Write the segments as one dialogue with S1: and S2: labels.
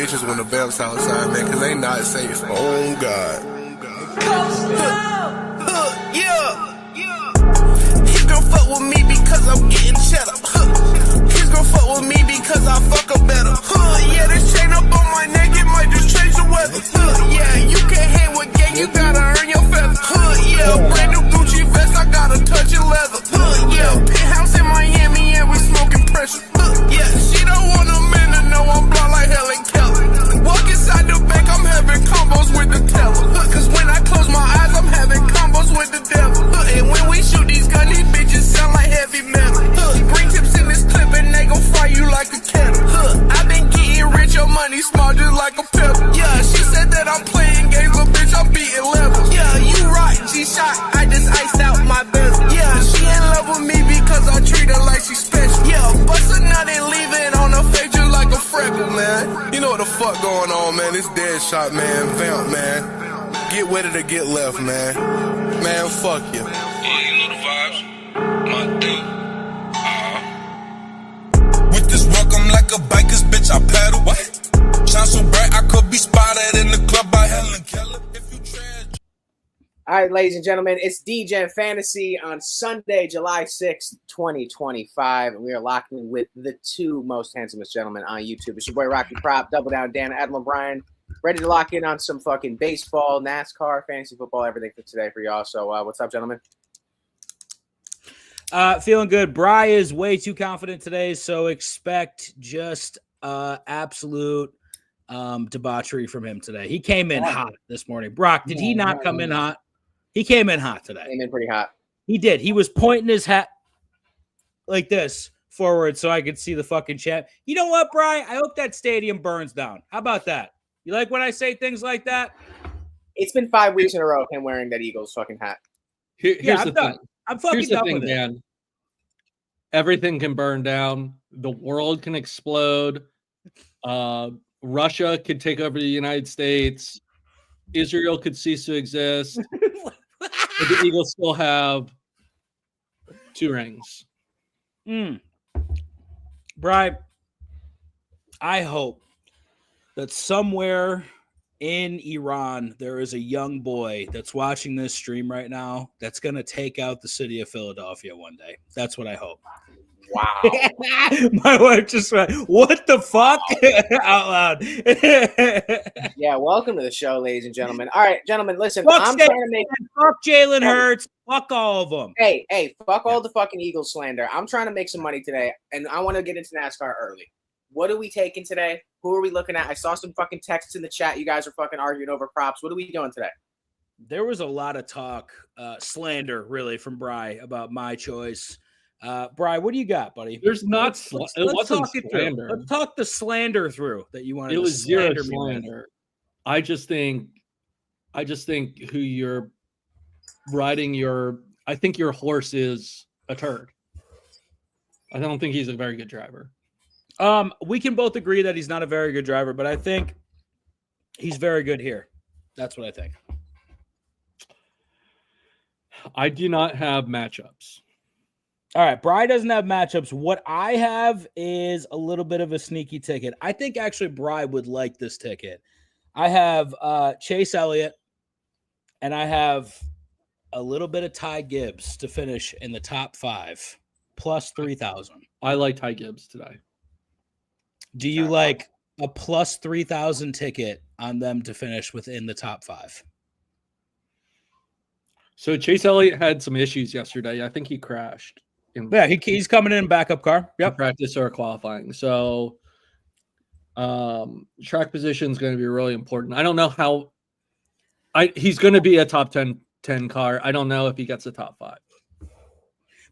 S1: bitches when the belt's outside, man, cause they not safe. Oh, God. Yeah. He's gonna fuck with me because I'm getting cheddar. He's gonna fuck with me because I fuck her better. Yeah, this chain up on my neck, it might just change the weather. Yeah, you can't hang with gang, you gotta earn your feather. Yeah, brand new Gucci vest, I got a touch of leather. Yeah, penthouse in Miami and we smoking pressure. Yeah, she don't want a man to know I'm blind like Helen Keller. Walk inside the bank, I'm having combos with the teller. Cause when I close my eyes, I'm having combos with the devil. And when we shoot these guns, these bitches sound like heavy metal. Bring tips in this clip and they gon' fry you like a kettle. I been getting rich, your money small just like a pebble. Yeah, she said that I'm playing games, but bitch, I'm beating levels. Yeah, you right, G-Shot, I just iced out my bezel. Yeah, she in love with me because I treat her like she special. Yeah, bust a nut and leave it on her face just like a freckle, man. You know what the fuck going on, man? It's dead shot, man. Vamp, man. Get with it or get left, man. Man, fuck you.
S2: Yeah, you know the vibes. My dude.
S3: With this rock, I'm like a biker's bitch, I paddle. What? Shine so bright, I could be spotted in the club by Helen Keller. If you tread.
S4: All right, ladies and gentlemen, it's Degen Fantasy on Sunday, July 6th, 2025. And we are locking in with the two most handsomest gentlemen on YouTube. It's your boy Rocky Prop, Double Down Dan, Adam O'Brien. Ready to lock in on some fucking baseball, NASCAR, fantasy football, everything for today for y'all. So what's up, gentlemen?
S5: Feeling good. Bry is way too confident today, so expect just absolute debauchery from him today. He came in hot this morning. Brock, did he not come in hot? He came in hot today.
S4: Came in pretty hot.
S5: He did. He was pointing his hat like this forward so I could see the fucking chat. You know what, Bry? I hope that stadium burns down. How about that? You like when I say things like that?
S4: It's been 5 weeks in a row of him wearing that Eagles fucking hat.
S6: Here's the
S5: done.
S6: thing.
S5: I'm fucking done with it.
S6: Dan. Everything can burn down. The world can explode. Russia could take over the United States. Israel could cease to exist. But the Eagles still have 2 rings.
S5: Bri, I hope that somewhere in Iran there is a young boy that's watching this stream right now that's going to take out the city of Philadelphia one day. That's what I hope.
S4: Wow.
S5: My wife just went, what the fuck? Out loud.
S4: Yeah, welcome to the show, ladies and gentlemen. All right, gentlemen, listen.
S5: Fuck
S4: I'm trying to make
S5: fuck Jalen Hurts. Fuck all of them.
S4: Hey, fuck all the fucking Eagles slander. I'm trying to make some money today, and I want to get into NASCAR early. What are we taking today? Who are we looking at? I saw some fucking texts in the chat. You guys are fucking arguing over props. What are we doing today?
S5: There was a lot of talk, slander, really, from Bry about my choice. Bry, what do you got, buddy?
S6: There's not
S5: let's
S6: wasn't
S5: talk it
S6: slander.
S5: through. Let's talk the slander through that you wanted.
S6: It was zero
S5: slander.
S6: slander. I just think who you're riding I think your horse is a turd. I don't think he's a very good driver.
S5: We can both agree that he's not a very good driver, but I think he's very good here. That's what I think.
S6: I do not have matchups.
S5: All right, Bry doesn't have matchups. What I have is a little bit of a sneaky ticket. I think actually Bry would like this ticket. I have Chase Elliott, and I have a little bit of Ty Gibbs to finish in the top 5, plus 3,000.
S6: I like Ty Gibbs today.
S5: Do you like a plus 3,000 ticket on them to finish within the top 5?
S6: So Chase Elliott had some issues yesterday. I think he crashed.
S5: Yeah, he's coming in backup car. Yep.
S6: Practice or qualifying. So track position is going to be really important. I don't know how he's going to be a top 10 car. I don't know if he gets a top 5.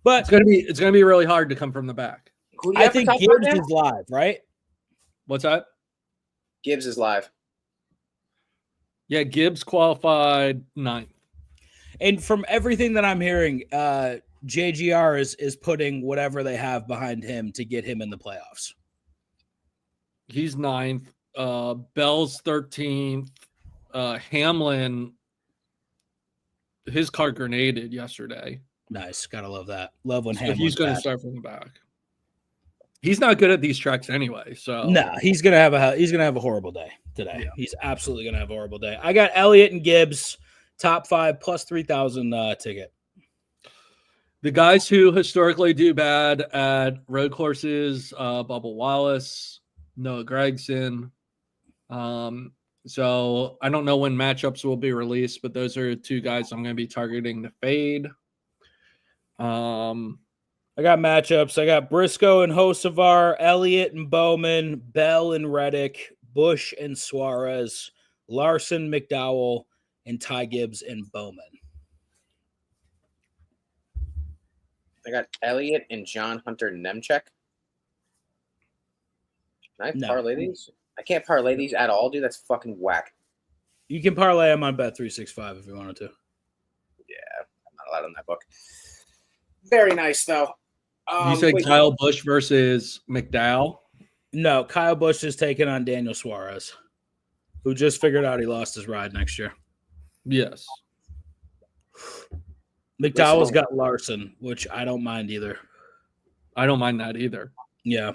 S6: But it's going to be really hard to come from the back.
S5: I think Gibbs is live, right?
S6: What's that?
S4: Gibbs is live.
S6: Yeah, Gibbs qualified 9th.
S5: And from everything that I'm hearing, JGR is putting whatever they have behind him to get him in the playoffs.
S6: He's 9th. Bell's 13th. Hamlin, his car grenaded yesterday.
S5: Nice. Gotta love that. Love when
S6: so
S5: Hamlin's
S6: he's going to
S5: back.
S6: start from the back. He's not good at these tracks anyway. So
S5: No, he's gonna have a horrible day today. Yeah. He's absolutely gonna have a horrible day. I got Elliott and Gibbs, top 5 plus 3,000 ticket.
S6: The guys who historically do bad at road courses, Bubba Wallace, Noah Gragson. So I don't know when matchups will be released, but those are 2 guys I'm going to be targeting to fade.
S5: I got matchups. I got Briscoe and Hocevar, Elliott and Bowman, Bell and Reddick, Bush and Suarez, Larson, McDowell, and Ty Gibbs and Bowman.
S4: I got Elliott and John Hunter Nemchek. Can I parlay these? I can't parlay these at all, dude. That's fucking whack.
S5: You can parlay them on Bet365 if you wanted to.
S4: Yeah, I'm not allowed in that book. Very nice, though.
S6: You said Kyle Busch versus McDowell?
S5: No, Kyle Busch is taking on Daniel Suarez, who just figured out he lost his ride next year.
S6: Yes.
S5: McDowell's got Larson, which I don't mind either.
S6: I don't mind that either.
S5: Yeah.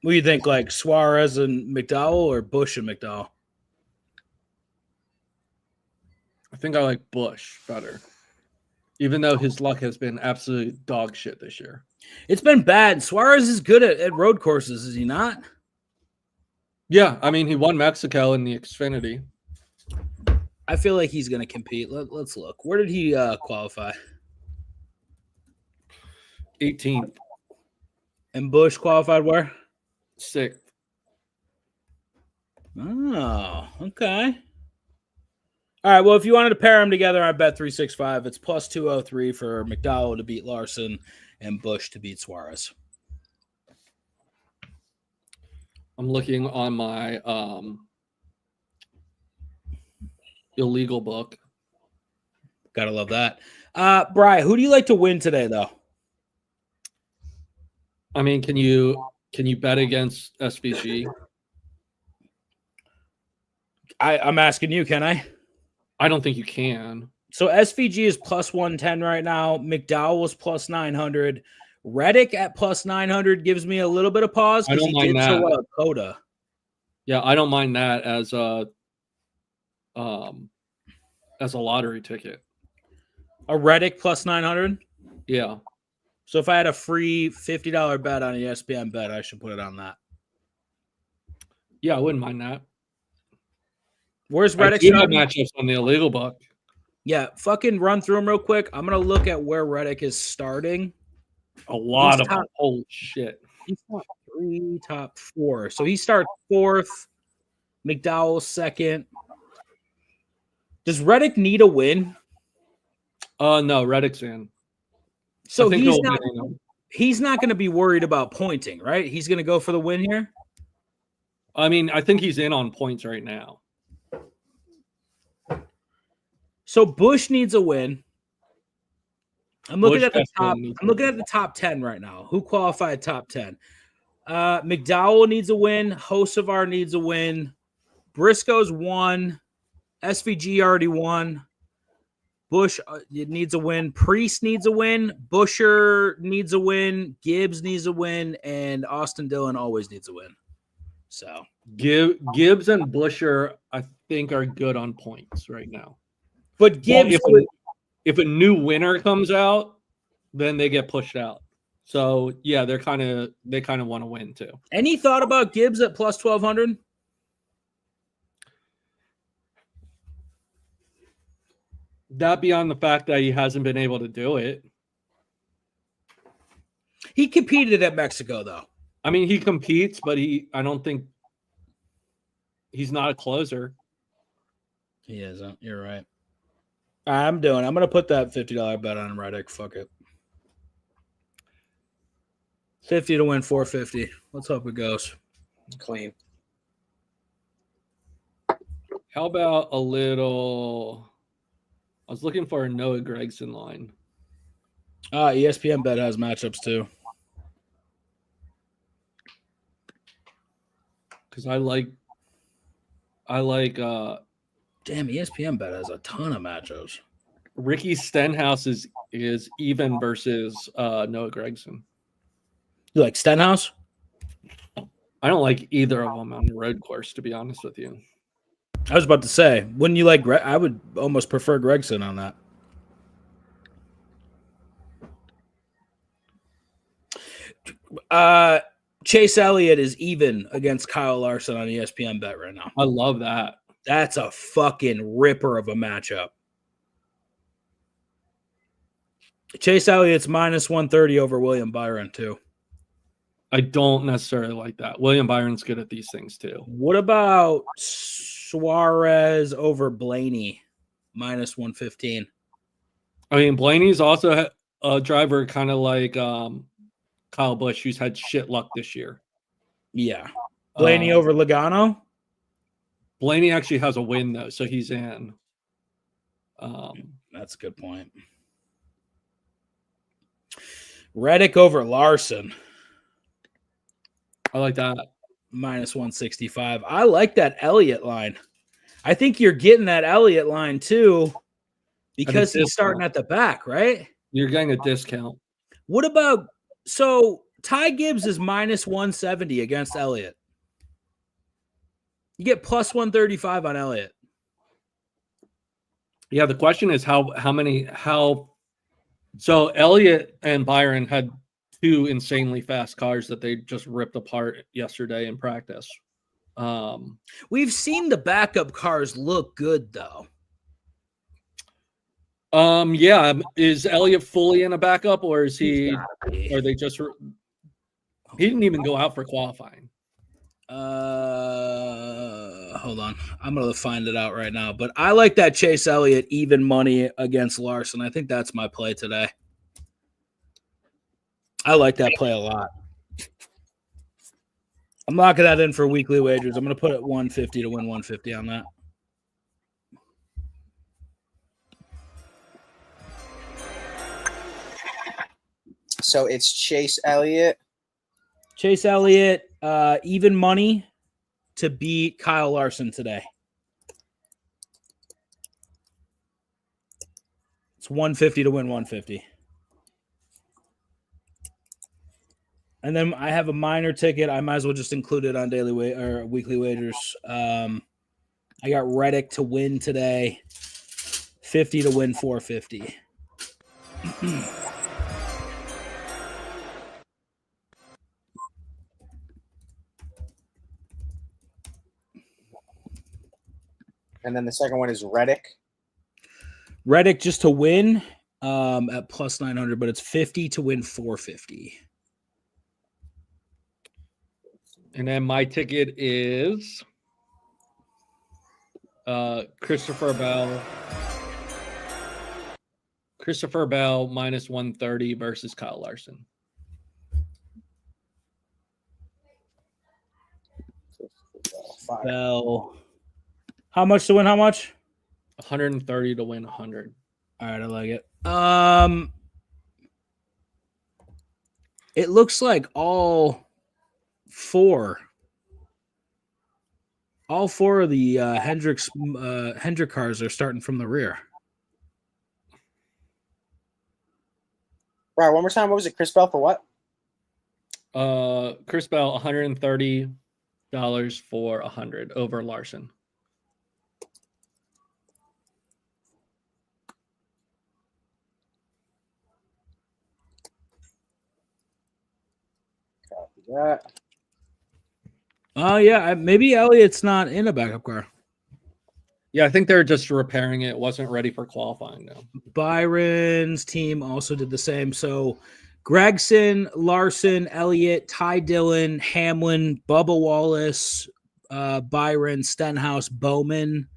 S5: What do you think, like Suarez and McDowell or Busch and McDowell?
S6: I think I like Busch better, even though his luck has been absolute dog shit this year.
S5: It's been bad. Suarez is good at road courses, is he not?
S6: Yeah, I mean, he won Mexico in the Xfinity.
S5: I feel like he's going to compete. Let's look. Where did he qualify?
S6: 18th.
S5: And Busch qualified where?
S6: 6th.
S5: Oh, okay. All right, well, if you wanted to pair them together on Bet365, it's plus 203 for McDowell to beat Larson and Busch to beat Suarez.
S6: I'm looking on my illegal book.
S5: Gotta love that. Bri, who do you like to win today, though?
S6: I mean, can you bet against SVG?
S5: I'm asking you, can I?
S6: I don't think you can.
S5: So SVG is plus 110 right now. McDowell was plus 900. Reddick at plus 900 gives me a little bit of pause because he did so well at Coda.
S6: Yeah, I don't mind that as a lottery ticket.
S5: A Reddick plus 900?
S6: Yeah.
S5: So if I had a free $50 bet on ESPN bet, I should put it on that.
S6: Yeah, I wouldn't mind that.
S5: Where's Reddick?
S6: I do have matchups on the illegal book.
S5: Yeah, fucking run through them real quick. I'm going to look at where Reddick is starting.
S6: A lot of them. Holy shit.
S5: He's top 3, top 4. So he starts 4th. McDowell 2nd. Does Reddick need a win?
S6: No, Reddick's in.
S5: So he's not going to be worried about pointing, right? He's going to go for the win here?
S6: I mean, I think he's in on points right now.
S5: So Busch needs a win. I'm looking at the top 10 right now. Who qualified top 10? McDowell needs a win. Hocevar needs a win. Briscoe's won. SVG already won. Busch needs a win. Priest needs a win. Busher needs a win. Gibbs needs a win. And Austin Dillon always needs a win. So
S6: Gibbs and Busher, I think, are good on points right now.
S5: But Gibbs,
S6: if a new winner comes out, then they get pushed out. So yeah, they kind of want to win too.
S5: Any thought about Gibbs at plus 1,200?
S6: That beyond the fact that he hasn't been able to do it.
S5: He competed at Mexico though.
S6: I mean, he competes, but I don't think he's not a closer.
S5: He isn't. You're right. I'm going to put that $50 bet on Reddick. Fuck it. 50 to win 450. Let's hope it goes
S4: clean.
S6: How about a little? I was looking for a Noah Gragson line.
S5: ESPN bet has matchups too.
S6: Because I like
S5: damn, ESPN bet has a ton of matchups.
S6: Ricky Stenhouse is even versus Noah Gragson.
S5: You like Stenhouse?
S6: I don't like either of them on the road course, to be honest with you.
S5: I was about to say, wouldn't you like I would almost prefer Gregson on that. Chase Elliott is even against Kyle Larson on ESPN Bet right now.
S6: I love that.
S5: That's a fucking ripper of a matchup. Chase Elliott's minus 130 over William Byron, too.
S6: I don't necessarily like that. William Byron's good at these things, too.
S5: What about Suarez over Blaney, minus 115?
S6: I mean, Blaney's also a driver kind of like Kyle Busch, who's had shit luck this year.
S5: Yeah. Blaney over Logano?
S6: Blaney actually has a win, though, so he's in.
S5: That's a good point. Reddick over Larson.
S6: I like that.
S5: Minus 165. I like that Elliott line. I think you're getting that Elliott line, too, because he's starting at the back, right?
S6: You're getting a discount.
S5: What about – so Ty Gibbs is minus 170 against Elliott. You get plus 135 on Elliott.
S6: Yeah, the question is how so Elliott and Byron had two insanely fast cars that they just ripped apart yesterday in practice.
S5: We've seen the backup cars look good, though.
S6: Yeah. Is Elliott fully in a backup, or is he? Or they just? He didn't even go out for qualifying.
S5: Hold on. I'm going to find it out right now. But I like that Chase Elliott even money against Larson. I think that's my play today. I like that play a lot. I'm locking that in for weekly wagers. I'm going to put it 150 to win 150 on that.
S4: So it's Chase Elliott.
S5: Chase Elliott, even money to beat Kyle Larson today. It's 150 to win 150. And then I have a minor ticket. I might as well just include it on daily or weekly wagers. I got Reddick to win today. 50 to win 450.
S4: And then the second one is Reddick.
S5: Reddick just to win at plus 900, but it's 50 to win 450.
S6: And then my ticket is Christopher Bell. Christopher Bell minus 130 versus Kyle Larson.
S5: Bell. How much to win? How much?
S6: 130 to win 100.
S5: All right, I like it. It looks like all four of the Hendrick cars are starting from the rear.
S4: Right, one more time. What was it? Chris Bell for what?
S6: Chris Bell, $130 for 100 over Larson.
S4: Copy that.
S5: Oh, yeah. Maybe Elliott's not in a backup car.
S6: Yeah, I think they're just repairing it. It wasn't ready for qualifying now.
S5: Byron's team also did the same. So Gregson, Larson, Elliott, Ty Dillon, Hamlin, Bubba Wallace, Byron, Stenhouse, Bowman,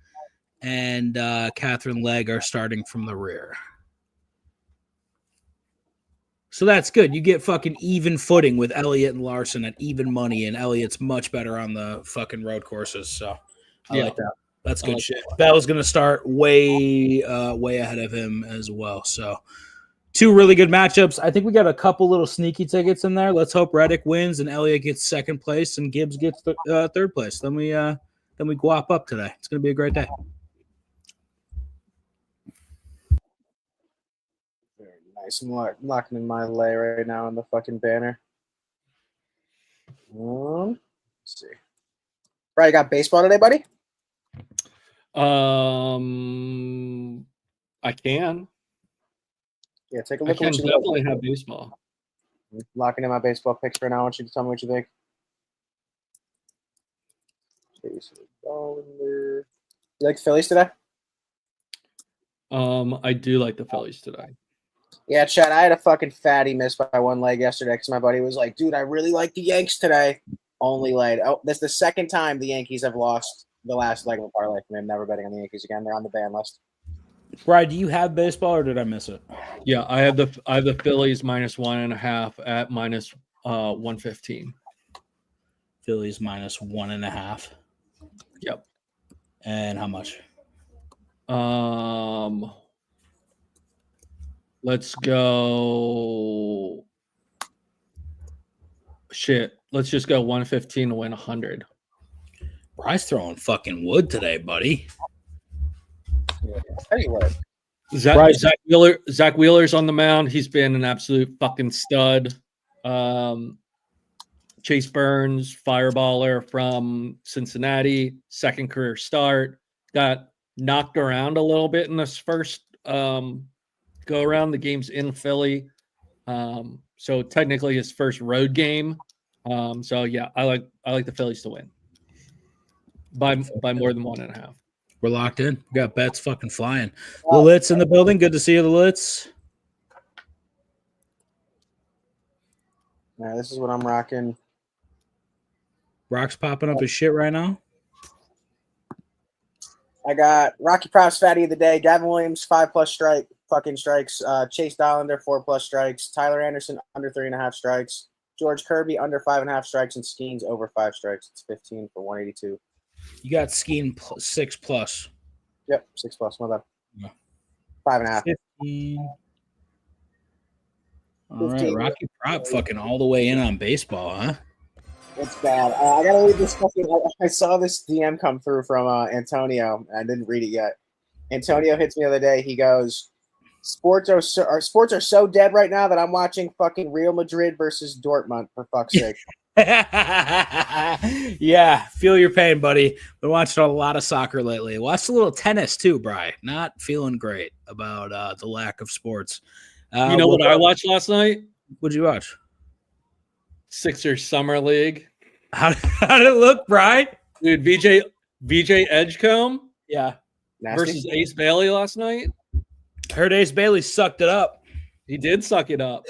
S5: and Catherine Legg are starting from the rear. So that's good. You get fucking even footing with Elliott and Larson at even money, and Elliott's much better on the fucking road courses. So I like that. That's good shit. Bell's going to start way ahead of him as well. So two really good matchups. I think we got a couple little sneaky tickets in there. Let's hope Reddick wins and Elliott gets second place and Gibbs gets third place. Then we guap up today. It's going to be a great day.
S4: Very nice. I'm locking in my lay right now on the fucking banner. Let's see. Right, you got baseball today, buddy?
S6: I can.
S4: Yeah, take a
S6: I
S4: look
S6: can
S4: at what you
S6: definitely have baseball.
S4: I'm locking in my baseball picks right now. I want you to tell me what you think. You like the Phillies today?
S6: I do like the Phillies today.
S4: Yeah, Chad, I had a fucking fatty miss by one leg yesterday because my buddy was like, dude, I really like the Yanks today. Only laid. Oh, that's the second time the Yankees have lost the last leg of a parlay for me. I'm never betting on the Yankees again. They're on the ban list.
S5: Brian, do you have baseball or did I miss it?
S6: Yeah, I have the Phillies -1.5 at -115.
S5: Phillies -1.5.
S6: Yep.
S5: And how much?
S6: Let's go. Shit. Let's just go 115 to win 100.
S5: Bry's throwing fucking wood today, buddy.
S4: Anyway,
S6: Zach Wheeler's on the mound. He's been an absolute fucking stud. Chase Burns, fireballer from Cincinnati, second career start. Got knocked around a little bit in this first go around. The game's in Philly. So technically his first road game. So yeah, I like the Phillies to win by more than 1.5.
S5: We're locked in. We got bets fucking flying. Lilitz in the building. Good to see you, Lilitz.
S4: yeah, this is what I'm rocking.
S5: Brock's popping up his shit right now.
S4: I got Rocky Props Fatty of the Day. Gavin Williams, 5+ strikes. Chase Dollander, 4+ strikes. Tyler Anderson, under 3.5 strikes. George Kirby, under 5.5 strikes. And Skeens, over 5 strikes. It's 15 for 182.
S5: You got Skeen 6+.
S4: Yep, 6+. My bad.
S5: Yeah.
S4: 5.5.
S5: 15. All
S4: 15.
S5: right, Rocky Prop fucking all the way in on baseball, huh?
S4: It's bad. I gotta read this fucking. I saw this DM come through from Antonio. I didn't read it yet. Antonio hits me the other day. He goes, "Sports are so dead right now that I'm watching fucking Real Madrid versus Dortmund for fuck's sake."
S5: Yeah, feel your pain, buddy. Been watching a lot of soccer lately. Watched a little tennis too, Bri. Not feeling great about the lack of sports.
S6: You know what I watched last night?
S5: What'd you watch?
S6: Sixers Summer League.
S5: How did it look, Bri?
S6: Dude, VJ Edgecombe
S4: Nasty.
S6: versus Ace Bailey last night.
S5: Heard Ace Bailey sucked it up.
S6: He did suck it up.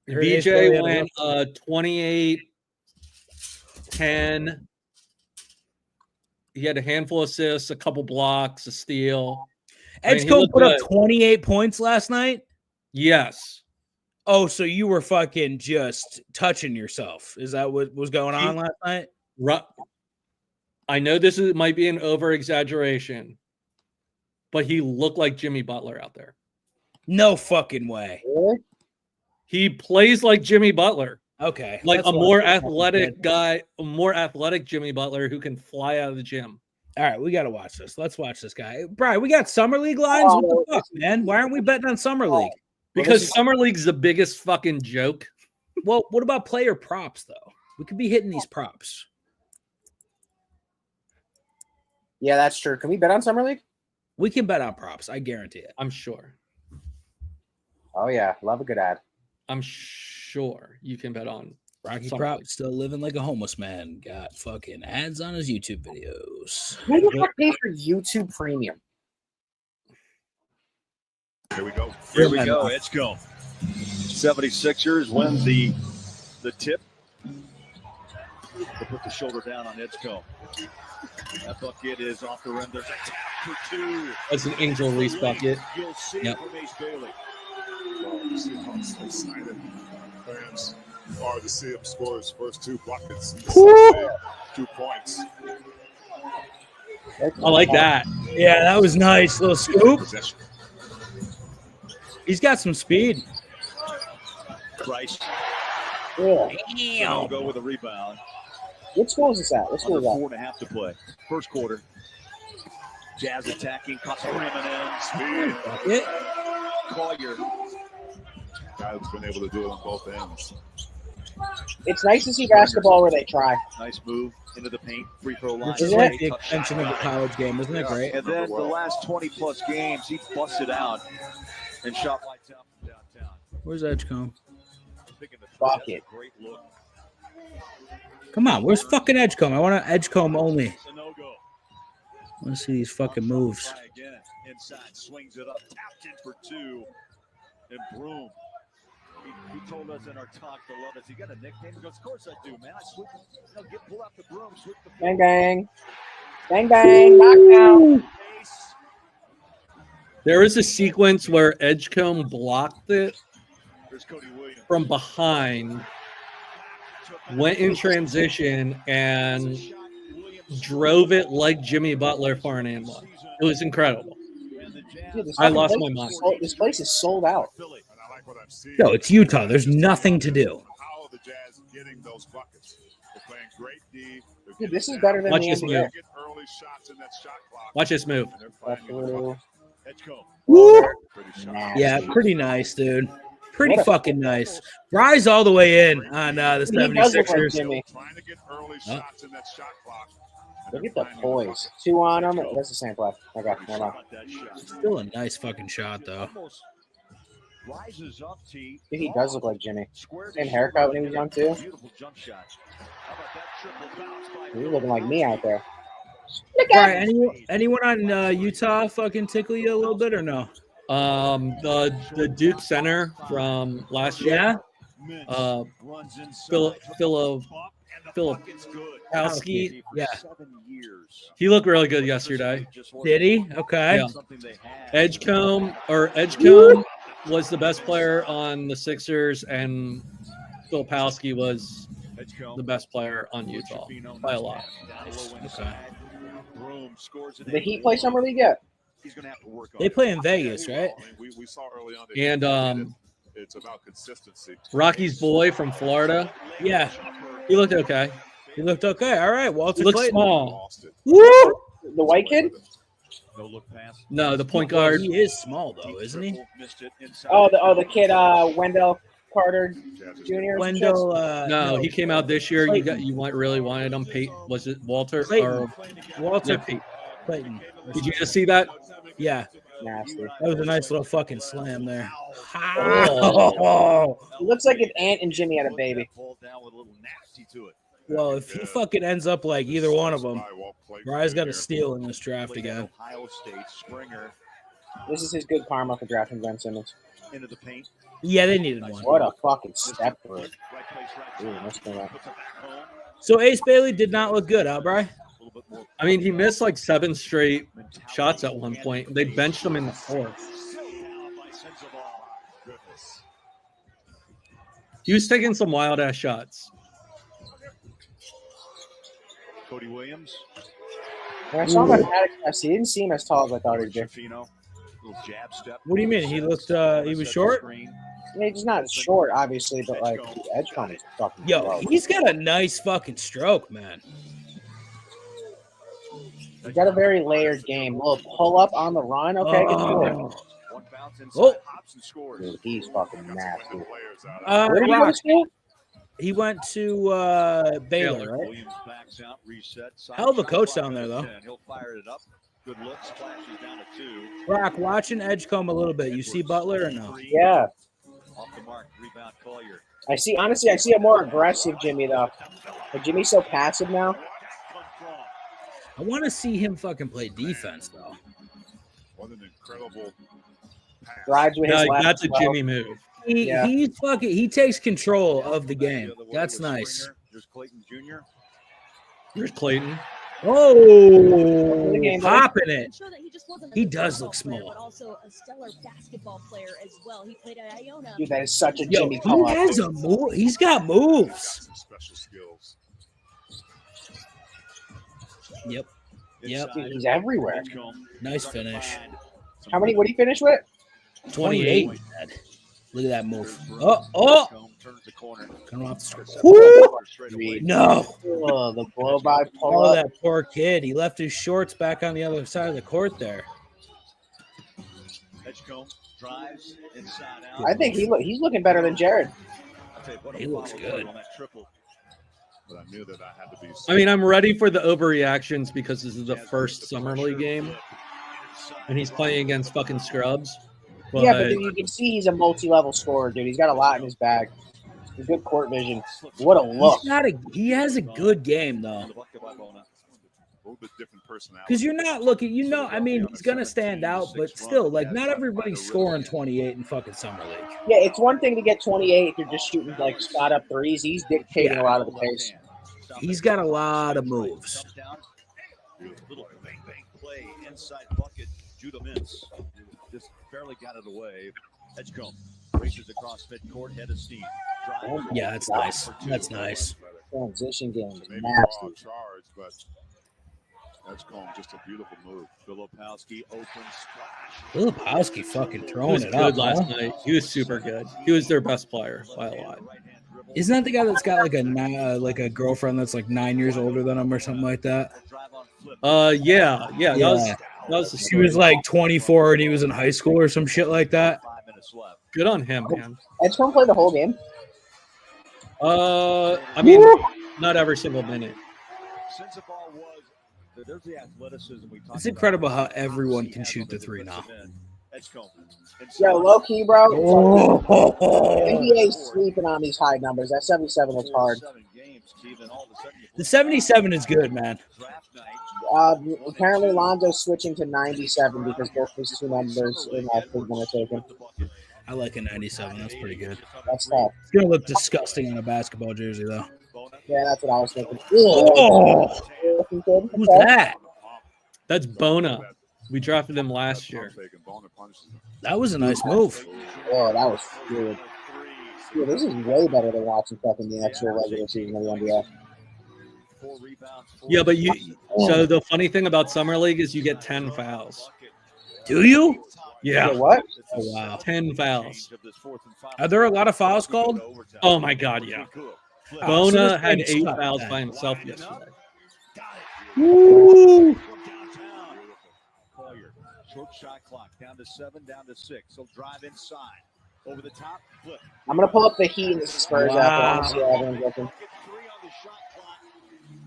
S5: Heard Ace
S6: VJ
S5: Bailey
S6: went 28-10. He had a handful of assists, a couple blocks, a steal.
S5: Edgecombe put up 28 points last night?
S6: Yes.
S5: Oh, so you were fucking just touching yourself. Is that what was going on last night?
S6: I know might be an over-exaggeration, but he looked like Jimmy Butler out there.
S5: No fucking way.
S4: Really?
S6: He plays like Jimmy Butler.
S5: Okay.
S6: Like a more athletic guy, a more athletic Jimmy Butler who can fly out of the gym.
S5: All right, we got to watch this. Let's watch this guy. Brian, we got Summer League lines? What the fuck, man? Why aren't we betting on Summer League?
S6: Because Summer League's the biggest fucking joke.
S5: Well, what about player props, though? We could be hitting these props.
S4: Yeah, that's true. Can we bet on Summer League?
S5: We can bet on props. I guarantee it.
S6: I'm sure.
S4: Oh, yeah. Love a good ad.
S6: I'm sure you can bet on
S5: Rocky
S6: Summer
S5: Prop
S6: League.
S5: still living like a homeless man. Got fucking ads on his YouTube videos.
S4: Who the fuck pays for YouTube Premium?
S7: Here we go. Here we go. Let's go. 76ers win the tip. They put the shoulder down on Edgecombe. That bucket is off the rim. There's a tap for two.
S6: That's an Angel Reese bucket.
S7: You'll see
S6: Yep.
S7: from Ace Bailey.
S8: Well, you see how excited fans are to see him score his first 2 buckets. 2 points.
S6: I like that.
S5: Yeah, that was nice. Little scoop.
S8: Possession.
S5: He's got some speed.
S7: Price
S4: Yeah.
S7: will go with a rebound.
S4: What score is this at? What score
S7: Under
S4: is that?
S7: 4.5 to play. First quarter. Jazz attacking. Cuts the rim and in.
S5: Bucket.
S7: Collier.
S8: Guy who's been able to do it on both ends.
S4: It's nice to see basketball where they try.
S7: Nice move into the paint, free throw line.
S5: This is like the extension of the college game, isn't it great?
S7: And then the last 20-plus games, he busted out and shot lights out from downtown.
S5: Where's Edgecombe?
S4: Fuck it.
S7: Great look.
S5: Come on, where's fucking Edgecombe? I want an Edgecombe only.
S7: It's a no-go.
S5: I want to see these fucking moves.
S7: Again, inside, swings it up, tapped in for two, and Broom. He told us in our talk to love us. You got a nickname? He goes, of course I do, man. I sweep, pull out the broom, sweep the
S4: Bang, bang. Bang, bang. Knockdown.
S6: There is a sequence where Edgecombe blocked it
S7: There's Cody Williams.
S6: from behind, went in transition, and drove it like Jimmy Butler for an and one. It was incredible.
S4: Dude, this
S6: I
S4: fucking
S6: lost
S4: place
S6: my mind.
S4: is sold- This place is sold out.
S8: And I like what I'm seeing.
S5: Yo, it's Utah. There's nothing to do.
S8: How are the Jazz getting those buckets? They're playing great D. They're
S4: Dude, this is
S8: getting
S4: better than
S6: Watch
S4: the
S6: this
S4: NBA.
S6: move.
S8: Get early shots in that shot clock.
S6: Watch this move.
S8: And they're
S4: Left
S8: finding the
S4: through.
S7: Edgecombe.
S5: Woo!
S8: pretty shot.
S4: Nasty.
S5: Yeah, pretty nice, dude. Pretty
S4: What a-
S5: fucking nice. Bry's all the way in on the
S4: He does look like
S5: 76ers.
S4: Jimmy.
S8: Trying to get early shots in that shot clock.
S4: Look at the poise. Two on him. That's the same play. Okay, never mind.
S7: That shot.
S5: Still a nice fucking shot, though.
S7: Almost rises up, T.
S4: Dude, he does look like Jimmy.
S7: Square
S4: Same haircut when he was young, too.
S7: Beautiful jump shot. How about that triple bounce by
S4: He's looking like me out there.
S5: Bry, anyone on Utah fucking tickle you a little bit or no?
S6: The Duke center from last year,
S5: Yeah?
S7: runs inside.
S6: Philip
S7: Bucket's good.
S6: Palski.
S5: Yeah.
S7: 7 years.
S6: He looked really good yesterday.
S5: Did he? Okay.
S6: Yeah.
S7: Something they had.
S6: Edgecombe was the best player on the Sixers, and Phil Palski was the best player on Utah by a lot.
S5: Okay.
S7: Broom scores it
S4: Did the
S7: in.
S4: Heat play summer league yet?
S7: He's going to have to work on
S5: They
S7: it.
S5: play in Vegas, right?
S8: I mean, we saw early on.
S6: And
S8: it's about consistency.
S6: Rocky's boy from Florida,
S5: Yeah.
S6: he looked okay.
S5: He looked okay. All right. Walter
S6: He looked
S5: Clayton.
S6: small.
S8: Lost it.
S5: Woo!
S4: The white kid?
S7: No look pass.
S6: No, the point
S5: Well,
S6: guard.
S5: he is small, though, isn't he?
S7: Missed it inside.
S4: The kid, Wendell Carter
S8: Jazz is
S4: Jr.
S5: Wendell.
S6: No, he came out this year. Really wanted him. Pete, was it Walter
S5: Clayton.
S6: or
S5: Walter
S6: yeah, Pete?
S5: Clayton.
S6: Did you just see that?
S5: Yeah.
S4: Nasty.
S5: That was a nice little fucking slam there.
S6: Oh.
S4: It looks like if Ant and Jimmy had a baby.
S7: Pulled down with a little nasty to it.
S5: Well, if he fucking ends up like either one of them,
S8: Spy won't play
S5: Bry's got
S8: here.
S5: to steal in this draft
S7: Played at
S5: again.
S7: Ohio State. Springer
S4: This is his good karma for drafting Ben Simmons.
S7: into the paint.
S5: Yeah, they needed one.
S4: What a fucking step through.
S7: Right place, right
S4: Ooh,
S7: time.
S4: nice thing out.
S7: Puts it back home.
S5: So Ace Bailey did not look good, huh, Bry?
S7: A little bit more
S6: I mean, he missed like 7 straight shots at one point. They benched him in the fourth.
S7: still down by Sensabaugh.
S8: Goodness.
S6: He was taking some wild ass shots.
S7: Cody Williams.
S4: When I saw him at Attic Fest, he didn't seem as tall as I thought he'd be.
S7: Trifino. Little jab step.
S5: What do you mean? He looked, he was short?
S4: I mean, he's not short, obviously, but like the Edgecombe is fucking
S5: Yo,
S4: slow.
S5: he's got a nice fucking stroke, man.
S4: He's got a very layered game. Little pull up on the run. Okay, good for him.
S5: Oh.
S7: One bounce inside.
S5: Oh.
S7: Hops and scores.
S4: Dude, he's fucking nasty.
S8: Players out.
S4: Where did he go to school?
S5: He went to Baylor, right?
S7: Williams backs out, reset. Side
S5: Hell of a
S7: shot
S5: coach
S7: clock
S5: down there,
S7: to
S5: though.
S7: 10. He'll fire it up. Good look. Splashes down to 2.
S5: Brock, watching Edgecombe a little bit. You see Butler or no?
S4: Yeah.
S7: Off the mark. Rebound Collier.
S4: I see a more aggressive Jimmy though. Like Jimmy's so passive now.
S5: I want to see him fucking play defense, though.
S8: What an incredible pass.
S4: Drives with his
S6: No,
S4: left.
S6: that's a
S4: well.
S6: Jimmy move.
S4: Yeah.
S5: He takes control of the game.
S7: The other way
S5: That's
S7: with
S5: nice.
S7: Springer. There's Clayton Jr.
S6: Here's Clayton.
S5: Oh,
S4: game,
S5: popping it.
S9: Sure that he just wasn't a
S5: He
S9: good
S5: does
S9: football
S5: look
S9: player,
S5: small.
S9: but also a stellar basketball player as well. He played at Iona.
S4: Dude, that is such a
S5: Yo,
S4: Jimmy
S5: he
S4: call out.
S5: has a move. He's got moves.
S8: Some special skills.
S5: Yep. Yep.
S7: Inside.
S4: Dude, he's everywhere.
S7: Edgecombe.
S5: Nice finish.
S4: How many? What did he finish with?
S5: 28. Look at that move. Oh.
S7: Edgecombe turns the corner.
S5: Coming off the screen.
S7: Straight away.
S4: Sweet.
S5: No.
S4: Oh, the blow by pull
S5: Oh,
S4: up.
S5: that poor kid. He left his shorts back on the other side of the court there.
S7: Edgecombe drives inside out.
S4: I think he's looking better than Jared.
S5: He looks good.
S8: But I knew that I had to be.
S6: I mean, I'm ready for the overreactions because this is the first Summer League game, and he's playing against fucking scrubs. But,
S4: Yeah, but then you can see he's a multi-level scorer, dude. He's got a lot in his bag. Good court vision. What a look.
S5: He has a good game, though. Because you're not looking, I mean, he's going to stand out, but still, like, not everybody's scoring 28 in fucking Summer League.
S4: Yeah, it's one thing to get 28 if you're just shooting, like, spot-up threes. He's dictating a lot of the pace.
S5: He's got a lot of moves.
S7: Little bang play inside bucket. Judah Mintz just barely got it away. Edgecombe races across midcourt, head of steam.
S5: Yeah, that's nice. That's nice.
S4: Transition game is
S8: Maybe
S4: nasty.
S8: raw charge, but Edgecombe just a beautiful move.
S7: Filipowski open splash.
S5: Filipowski fucking
S6: he
S5: throwing
S6: was
S5: it
S6: good
S5: up
S6: last
S5: huh?
S6: night. He was super good. He was their best player by a lot.
S5: Isn't that the guy that's got like a girlfriend that's like 9 years older than him or something like that?
S6: Yeah. That was the
S5: He
S6: story.
S5: was like 24 and he was in high school or some shit like that.
S6: Good on him, man.
S4: Edgecombe played the whole game.
S6: I mean, not every single minute.
S7: Since the ball was, there's the athleticism we talked
S5: It's incredible how everyone can shoot the three now.
S4: Yo, low key, bro.
S5: Oh.
S4: NBA's sleeping on these high numbers. That 77 is hard.
S5: The 77 is good, man.
S4: Apparently, Lonzo's switching to 97 because both these two numbers in that big one are taken.
S5: I like a 97. That's pretty good.
S4: That's tough.
S5: It's going to look disgusting on a basketball jersey, though.
S4: Yeah, that's what I was thinking.
S5: Oh, who's that?
S6: That's Bona. We drafted him last year.
S5: That was a nice move.
S4: Oh, that was good. Dude, this is way better than watching fucking the actual regular season of the NBA.
S6: Yeah, but so the funny thing about Summer League is you get 10 fouls.
S5: Do you?
S6: Yeah.
S4: What?
S5: Oh, wow.
S6: 10 fouls.
S5: Are there a lot of fouls called?
S6: Oh, my God, yeah.
S5: Oh, so
S6: Bona
S5: this
S6: had
S5: game's
S6: 8
S5: tough,
S6: fouls
S5: then.
S6: by himself yesterday.
S5: Woo!
S7: Short shot clock down to 7, down to 6. He'll drive inside. Over the top, flip.
S4: I'm going to pull up the Heat and the Spurs after. I want to see how everyone's looking.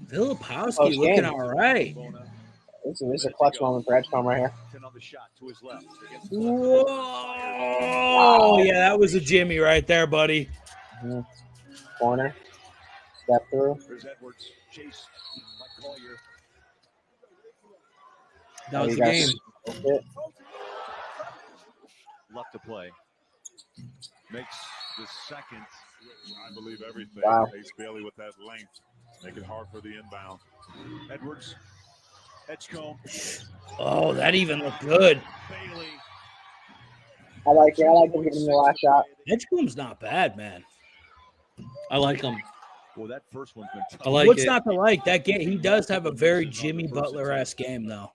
S5: Filipowski looking all right.
S4: This is a clutch moment for Edgecombe right here.
S5: Whoa! Yeah, that was a Jimmy right there, buddy.
S4: Mm-hmm. Corner. Step through.
S7: There's Edwards. Chase. Collier.
S6: That was the game.
S7: Left to play. Makes the second.
S8: I believe everything.
S4: Wow.
S8: Ace Bailey with that length. Make it hard for the inbound.
S7: Edwards. Edgecombe.
S5: Oh, that even looked good.
S7: Bailey.
S4: I like it. I like him giving the last shot.
S5: Edgecombe's not bad, man.
S6: I like him.
S7: Well, that first one's been tough.
S6: I like
S5: What's
S6: it.
S5: not to like? That game, he does have a very Jimmy Butler-esque game, though.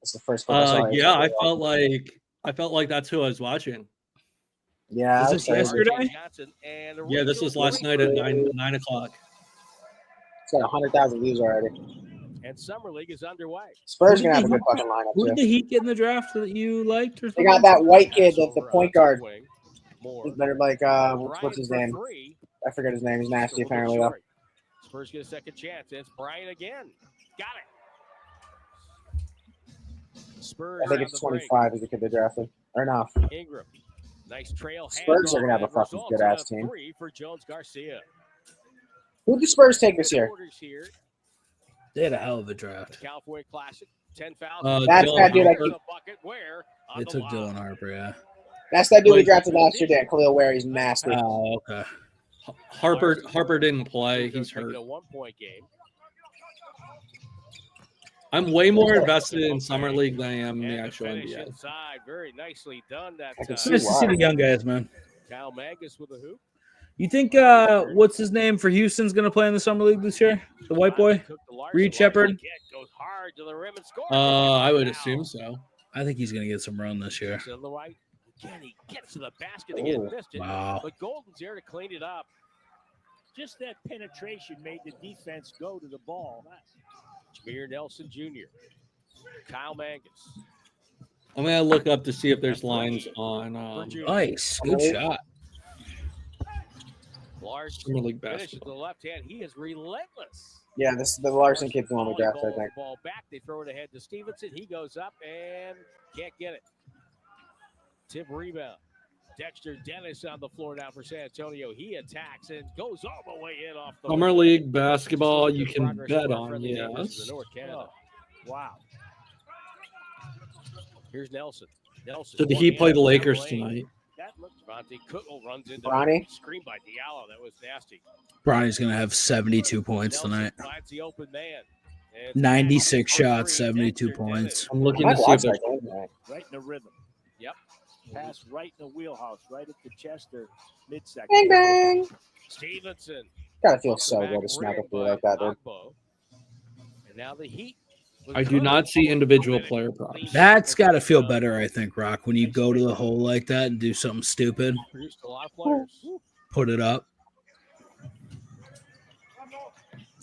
S4: That's the first one I saw.
S6: Yeah, I felt like that's who I was watching.
S4: Yeah.
S5: Was this yesterday?
S6: Yeah, this was last night at 9 o'clock.
S4: It's got 100,000 views already.
S10: And Summer League is underway.
S4: Spurs going to have a good fucking lineup,
S5: Who
S4: too.
S5: did the Heat get in the draft that you liked? Or
S4: They
S5: something?
S4: got that white kid, the point guard.
S10: More.
S4: They're like, what's his name? I forget his name. He's nasty, apparently, though.
S10: Spurs get a second chance. It's Bryant again. Got it. Spurs.
S4: I think it's 25 is the kid they drafted. Or no.
S10: Ingram. Nice trail.
S4: Spurs are going to have a fucking good-ass team.
S10: 3 for Jones Garcia.
S4: Who did the Spurs take this year?
S5: They had a hell of a draft.
S10: California Classic. 10 fouls.
S4: That's that dude I keep.
S5: They took Dylan Harper, yeah.
S4: That's that dude we drafted last year, Dan Khalil Ware. He's nasty.
S5: Oh, okay.
S6: Harper didn't play. He's hurt.
S10: A 1-point game.
S6: I'm way more invested in Summer League than I am in the actual
S10: Finish
S6: NBA.
S10: inside. Very nicely done that
S4: I can
S10: time.
S4: see
S5: Nice to see the young guys, man.
S10: Kyle Magus with a hoop.
S5: You think what's his name for Houston's going to play in the Summer League this year? The white boy, Reed Shepherd.
S10: Goes hard to the rim and scores.
S6: I would assume so.
S5: I think he's going to get some run this year.
S10: To the right. Again, he gets to the basket again. Missed it.
S5: Wow.
S10: But Golden's there to clean it up.
S11: Just that penetration made the defense go to the ball.
S10: Jameer Nelson Jr. Kyle Magus.
S6: I'm gonna look up to see if there's lines on.
S5: Nice, good shot.
S10: Larson
S6: Summer League
S10: finishes to
S6: basketball.
S10: the left hand. He is relentless.
S4: Yeah, the Larson kid's the one we drafted, I
S10: Volleyball
S4: think.
S10: the ball back. They throw it ahead to Stevenson. He goes up and can't get it. Tip rebound. Dexter Dennis on the floor now for San Antonio. He attacks and goes all the way in off the
S6: Summer
S10: rim.
S6: League basketball,
S10: Still
S6: you
S10: good
S6: can
S10: progress
S6: bet
S10: for our
S6: on,
S10: friendly neighbors in
S6: yes.
S10: the North Canada.
S11: Wow.
S10: Here's Nelson. Nelson.
S6: So did he play the
S10: one-handed
S6: Lakers
S10: down lane.
S6: tonight?
S11: That looks
S10: Devontae Cookle runs into
S4: Bronny?
S10: screen by Diallo. That was nasty.
S5: Bronny's going to have 72 points
S10: Nelson
S5: tonight.
S10: finds the open man. And
S5: 96
S10: for
S5: shots,
S10: three,
S5: 72
S10: Dexter
S5: points.
S10: Dennis.
S6: I'm looking
S4: I
S6: to
S4: might
S6: see if
S4: watch
S6: there's
S4: that game tonight.
S11: right in the rhythm.
S10: Yep.
S11: Pass right in the wheelhouse, right at the chest or midsection.
S4: Bang, bang.
S10: Stevenson.
S4: Gotta feel so good to smack a three like that, dude.
S10: And now the Heat.
S6: I do not see individual player props.
S5: That's got to feel better, I think, Rock, when you go to the hole like that and do something stupid.
S10: Produced a lot of players.
S5: Put it up.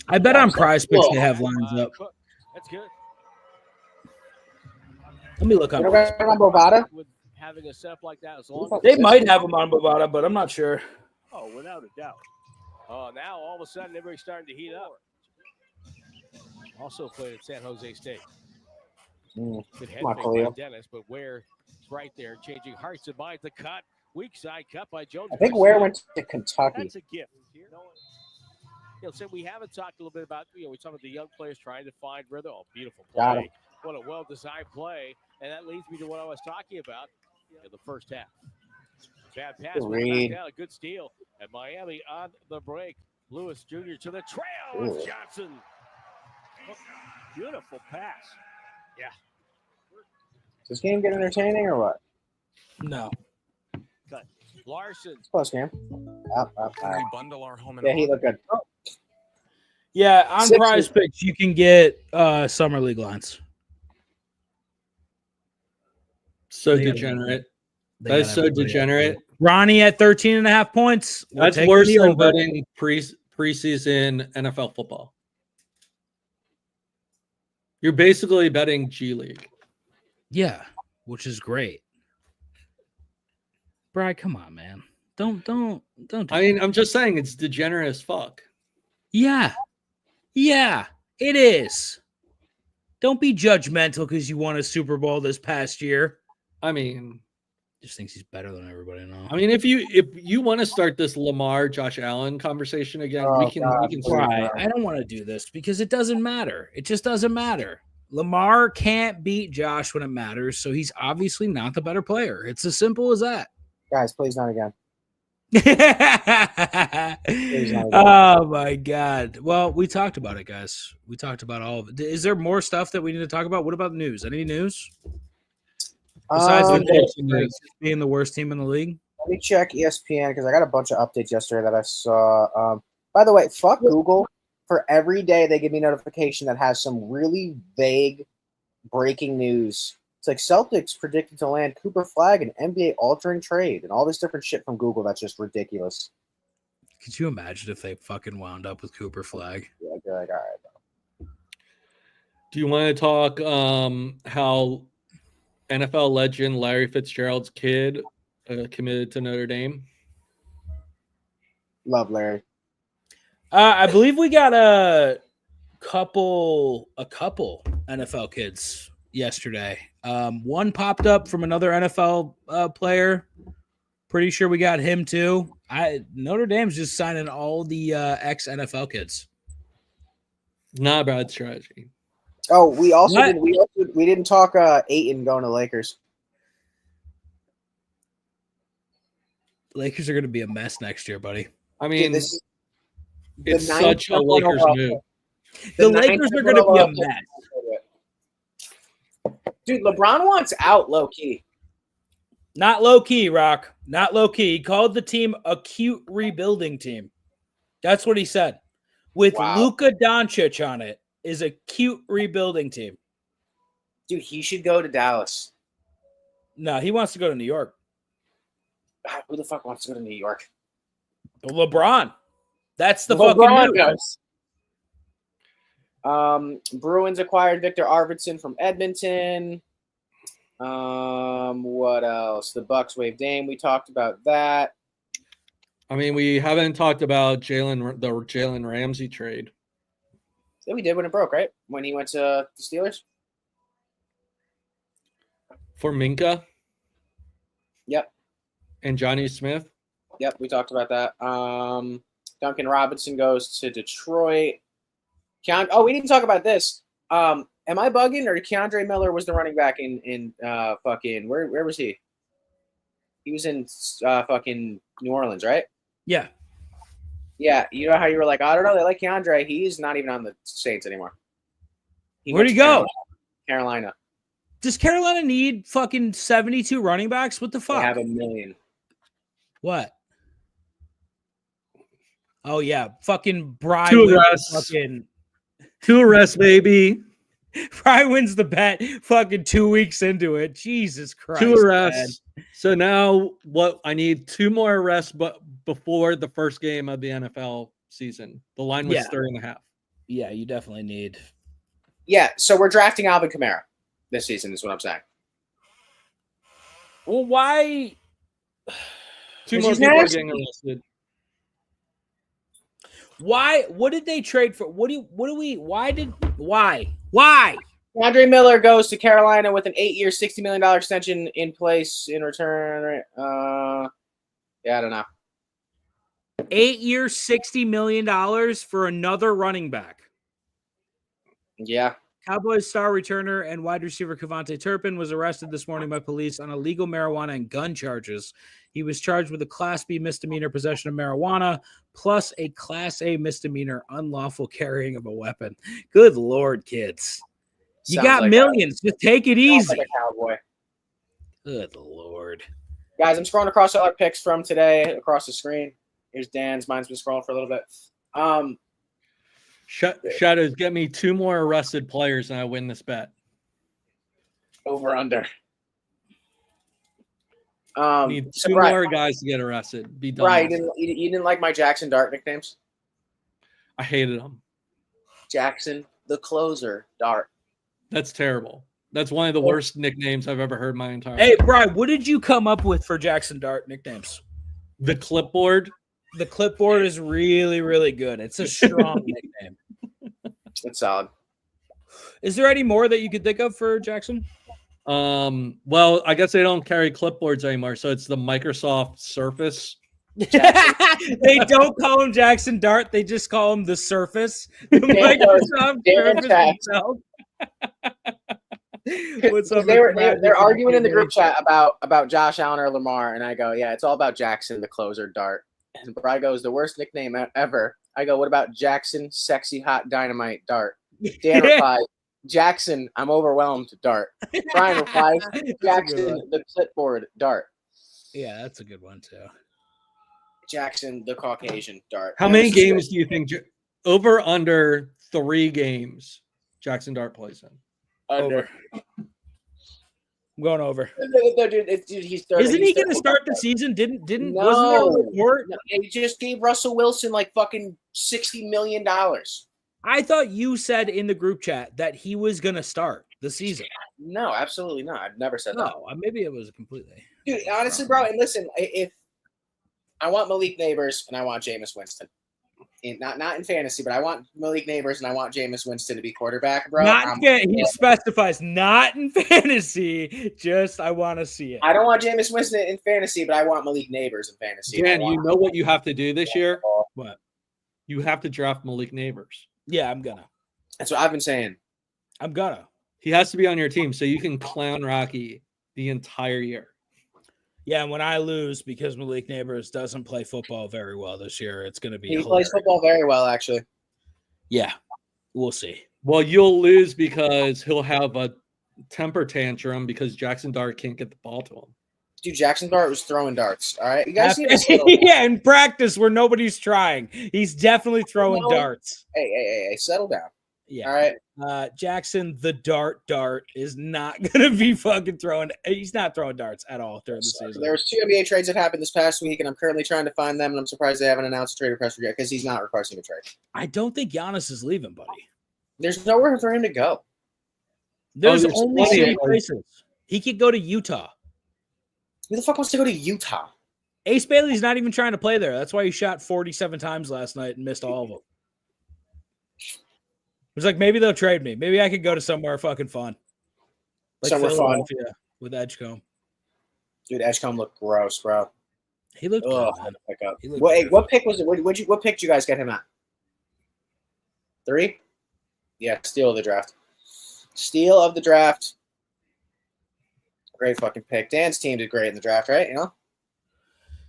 S5: I bet on Prize Picks they have lines up.
S10: That's good.
S5: Let me look on
S4: You know
S5: Prize
S4: what on Bovada?
S10: With having a setup like that, as long as
S5: They might have them on Bovada, but I'm not sure.
S11: Oh, without a doubt.
S10: now all of a sudden everybody's starting to heat up. Also played at San Jose State. Good head
S4: Come on,
S10: fake
S4: Khalil.
S10: by Dennis, but Ware is right there, changing hearts and minds. The cut, weak side cut by Jones.
S4: I think Ware went to Kentucky.
S11: That's a gift.
S10: So we haven't talked a little bit about, we talked about the young players trying to find rhythm. Oh, beautiful
S4: Got
S10: play.
S4: him.
S10: What a well-designed play. And that leads me to what I was talking about in the first half. Bad pass,
S4: Good
S10: but
S4: read.
S10: down, a good steal. And Miami on the break. Lewis Jr. to the trail
S4: Ooh.
S10: with Johnson.
S11: Beautiful pass.
S4: Does this game get entertaining or what?
S5: No.
S10: Larson.
S4: It's a close game. Up.
S12: We bundle our home and
S4: Yeah, he looked good.
S5: Yeah, on
S4: Sixers.
S5: Prize Picks, you can get Summer League lines.
S6: So
S5: They got-
S6: degenerate.
S5: They
S6: That is
S5: got
S6: so
S5: everybody
S6: degenerate.
S5: up. Ronnie at 13.5 points. We're
S6: That's
S5: taking
S6: worse
S5: the
S6: than
S5: over.
S6: betting preseason NFL football. You're basically betting G League.
S5: Yeah, which is great. Bri, come on, man. Don't do
S6: I mean, I'm just saying it's degenerate as fuck.
S5: Yeah, it is. Don't be judgmental because you won a Super Bowl this past year.
S6: I mean,
S5: Just thinks he's better than everybody now.
S6: I mean, if you want to start this Lamar Josh Allen conversation again, we can start.
S5: Right. I don't want to do this because it doesn't matter. It just doesn't matter. Lamar can't beat Josh when it matters, so he's obviously not the better player. It's as simple as that.
S4: Guys, please not again.
S5: Oh my God. Well, we talked about it, guys. We talked about all of it. Is there more stuff that we need to talk about? What about news? Any news? Besides the Patriots being the worst team in the league?
S4: Let me check ESPN because I got a bunch of updates yesterday that I saw. By the way, fuck Google. For every day they give me notification that has some really vague breaking news. It's like Celtics predicted to land Cooper Flag and NBA altering trade and all this different shit from Google that's just ridiculous.
S5: Could you imagine if they fucking wound up with Cooper Flag?
S4: Yeah, I'd be like, all right.
S6: Do you want to talk how NFL legend Larry Fitzgerald's kid committed to Notre Dame?
S4: Love Larry.
S5: I believe we got a couple NFL kids yesterday. One popped up from another NFL player. Pretty sure we got him too. Notre Dame's just signing all the ex-NFL kids.
S6: Not a bad strategy.
S4: Oh, we didn't talk Ayton going to Lakers.
S5: Lakers are going to be a mess next year, buddy.
S6: I mean,
S4: Dude,
S6: it's such a Lakers move.
S5: The Lakers are going to be a mess.
S4: Dude, LeBron wants out low key.
S5: Not low key, Rock. Not low key. He called the team a cute rebuilding team. That's what he said. With Luka Doncic on it, is a cute rebuilding team.
S4: Dude, he should go to Dallas.
S5: No, he wants to go to New York.
S4: Who the fuck wants to go to New York?
S5: LeBron. That's the
S4: LeBron
S5: fucking
S4: goes. Bruins acquired Victor Arvidsson from Edmonton. What else? The Bucks waived Dame. We talked about that.
S6: I mean, we haven't talked about the Jalen Ramsey trade.
S4: Yeah, we did when it broke, right? When he went to the Steelers.
S6: For Minka.
S4: Yep.
S6: And Johnny Smith.
S4: Yep, we talked about that. Duncan Robinson goes to Detroit. We didn't talk about this. Am I bugging, or Keandre Miller was the running back in fucking where was he? He was in fucking New Orleans, right?
S5: Yeah.
S4: Yeah, you know how you were like, I don't know, they like Keandre. He's not even on the Saints anymore.
S5: Where'd he go?
S4: Carolina.
S5: Does Carolina need fucking 72 running backs? What the fuck?
S4: They have 1 million.
S5: What? Oh yeah, fucking Bry.
S6: 2 arrests. Two arrests, baby.
S5: Bry wins the bet. Fucking 2 weeks into it. Jesus Christ.
S6: 2 arrests. Man. So now what? I need 2 more arrests, but before the first game of the NFL season, the line was 30.5.
S5: Yeah, you definitely need.
S4: Yeah, so we're drafting Alvin Kamara this season. Is what I'm saying.
S5: Well, why?
S6: 2 more people are getting arrested.
S5: Why? What did they trade for? Why?
S4: Andre Miller goes to Carolina with an 8-year, $60 million extension in place in return. I don't know.
S5: 8-year, $60 million for another running back.
S4: Yeah.
S5: Cowboys star returner and wide receiver Kevontae Turpin was arrested this morning by police on illegal marijuana and gun charges. He was charged with a Class B misdemeanor possession of marijuana plus a Class A misdemeanor unlawful carrying of a weapon. Good Lord, kids. You got like millions. Just take it easy.
S4: Like a cowboy.
S5: Good Lord.
S4: Guys, I'm scrolling across all our picks from today across the screen. Here's Dan's. Mine's been scrolling for a little bit.
S6: Shadows, get me 2 more arrested players and I win this bet.
S4: Over under.
S6: Need 2 more guys to get arrested. Be done.
S4: Right. You didn't like my Jackson Dart nicknames?
S6: I hated them.
S4: Jackson, the closer, Dart.
S6: That's terrible. That's one of the worst nicknames I've ever heard in my entire life.
S5: Hey, Brian, what did you come up with for Jackson Dart nicknames?
S6: The clipboard.
S5: The clipboard is really, really good. It's a strong nickname.
S4: It's solid.
S5: Is there any more that you could think of for Jackson?
S6: Well, I guess they don't carry clipboards anymore, so it's the Microsoft Surface.
S5: They don't call him Jackson Dart. They just call him the Surface. The Microsoft Surface itself. What's up?
S4: They're arguing in the group chat about Josh Allen or Lamar, and I go, yeah, it's all about Jackson, the closer, Dart. And Bri goes, the worst nickname ever. I go, what about Jackson, sexy, hot, dynamite, Dart? Dan replies, Jackson, I'm overwhelmed, Dart. Brian replies, Jackson, the clipboard, Dart.
S5: Yeah, that's a good one, too.
S4: Jackson, the Caucasian, Dart.
S6: How many games do you think over under 3 games Jackson Dart plays in?
S5: Over. I'm going over.
S4: He's
S5: Isn't he going to start the season? Wasn't there a report?
S4: No, they just gave Russell Wilson like fucking $60 million.
S5: I thought you said in the group chat that he was going to start the season.
S4: No, absolutely not. I've never said that.
S5: No, maybe it was completely.
S4: Dude, honestly, bro, and listen, if I want Malik Neighbors and I want Jameis Winston. Not in fantasy, but I want Malik Neighbors and I want Jameis Winston to be quarterback, bro.
S5: He specifies not in fantasy, just I want to see it.
S4: I don't want Jameis Winston in fantasy, but I want Malik Neighbors in fantasy.
S6: Dan, you know what you have to do this year?
S5: What?
S6: You have to draft Malik Neighbors.
S5: Yeah, I'm gonna.
S4: That's what I've been saying.
S5: I'm gonna.
S6: He has to be on your team so you can clown Rocky the entire year.
S5: Yeah, and when I lose because Malik Neighbors doesn't play football very well this year, it's going to be
S4: He plays football very well, actually.
S5: Yeah, we'll see.
S6: Well, you'll lose because he'll have a temper tantrum because Jackson Dart can't get the ball to him.
S4: Dude, Jackson Dart was throwing darts, all right? You guys need
S5: to yeah, in practice where nobody's trying. He's definitely throwing darts.
S4: Hey, settle down.
S5: Yeah.
S4: All right.
S5: Jackson, the Dart is not going to be fucking throwing. He's not throwing darts at all during the season.
S4: There was 2 NBA trades that happened this past week, and I'm currently trying to find them, and I'm surprised they haven't announced a trade request yet because he's not requesting a trade.
S5: I don't think Giannis is leaving, buddy.
S4: There's nowhere for him to go.
S5: There's only 2 places. He could go to Utah.
S4: Who the fuck wants to go to Utah?
S5: Ace Bailey's not even trying to play there. That's why he shot 47 times last night and missed all of them. It was like, maybe they'll trade me. Maybe I could go to somewhere fucking fun. Like
S4: Somewhere fun.
S5: With Edgecombe.
S4: Dude, Edgecombe looked gross, bro.
S5: He looked good, man.
S4: Pick up.
S5: He looked
S4: What, hey,
S5: good.
S4: what pick was it? What pick did you guys get him at? 3? Yeah, steal of the draft. Steal of the draft. Great fucking pick. Dan's team did great in the draft, right? You know?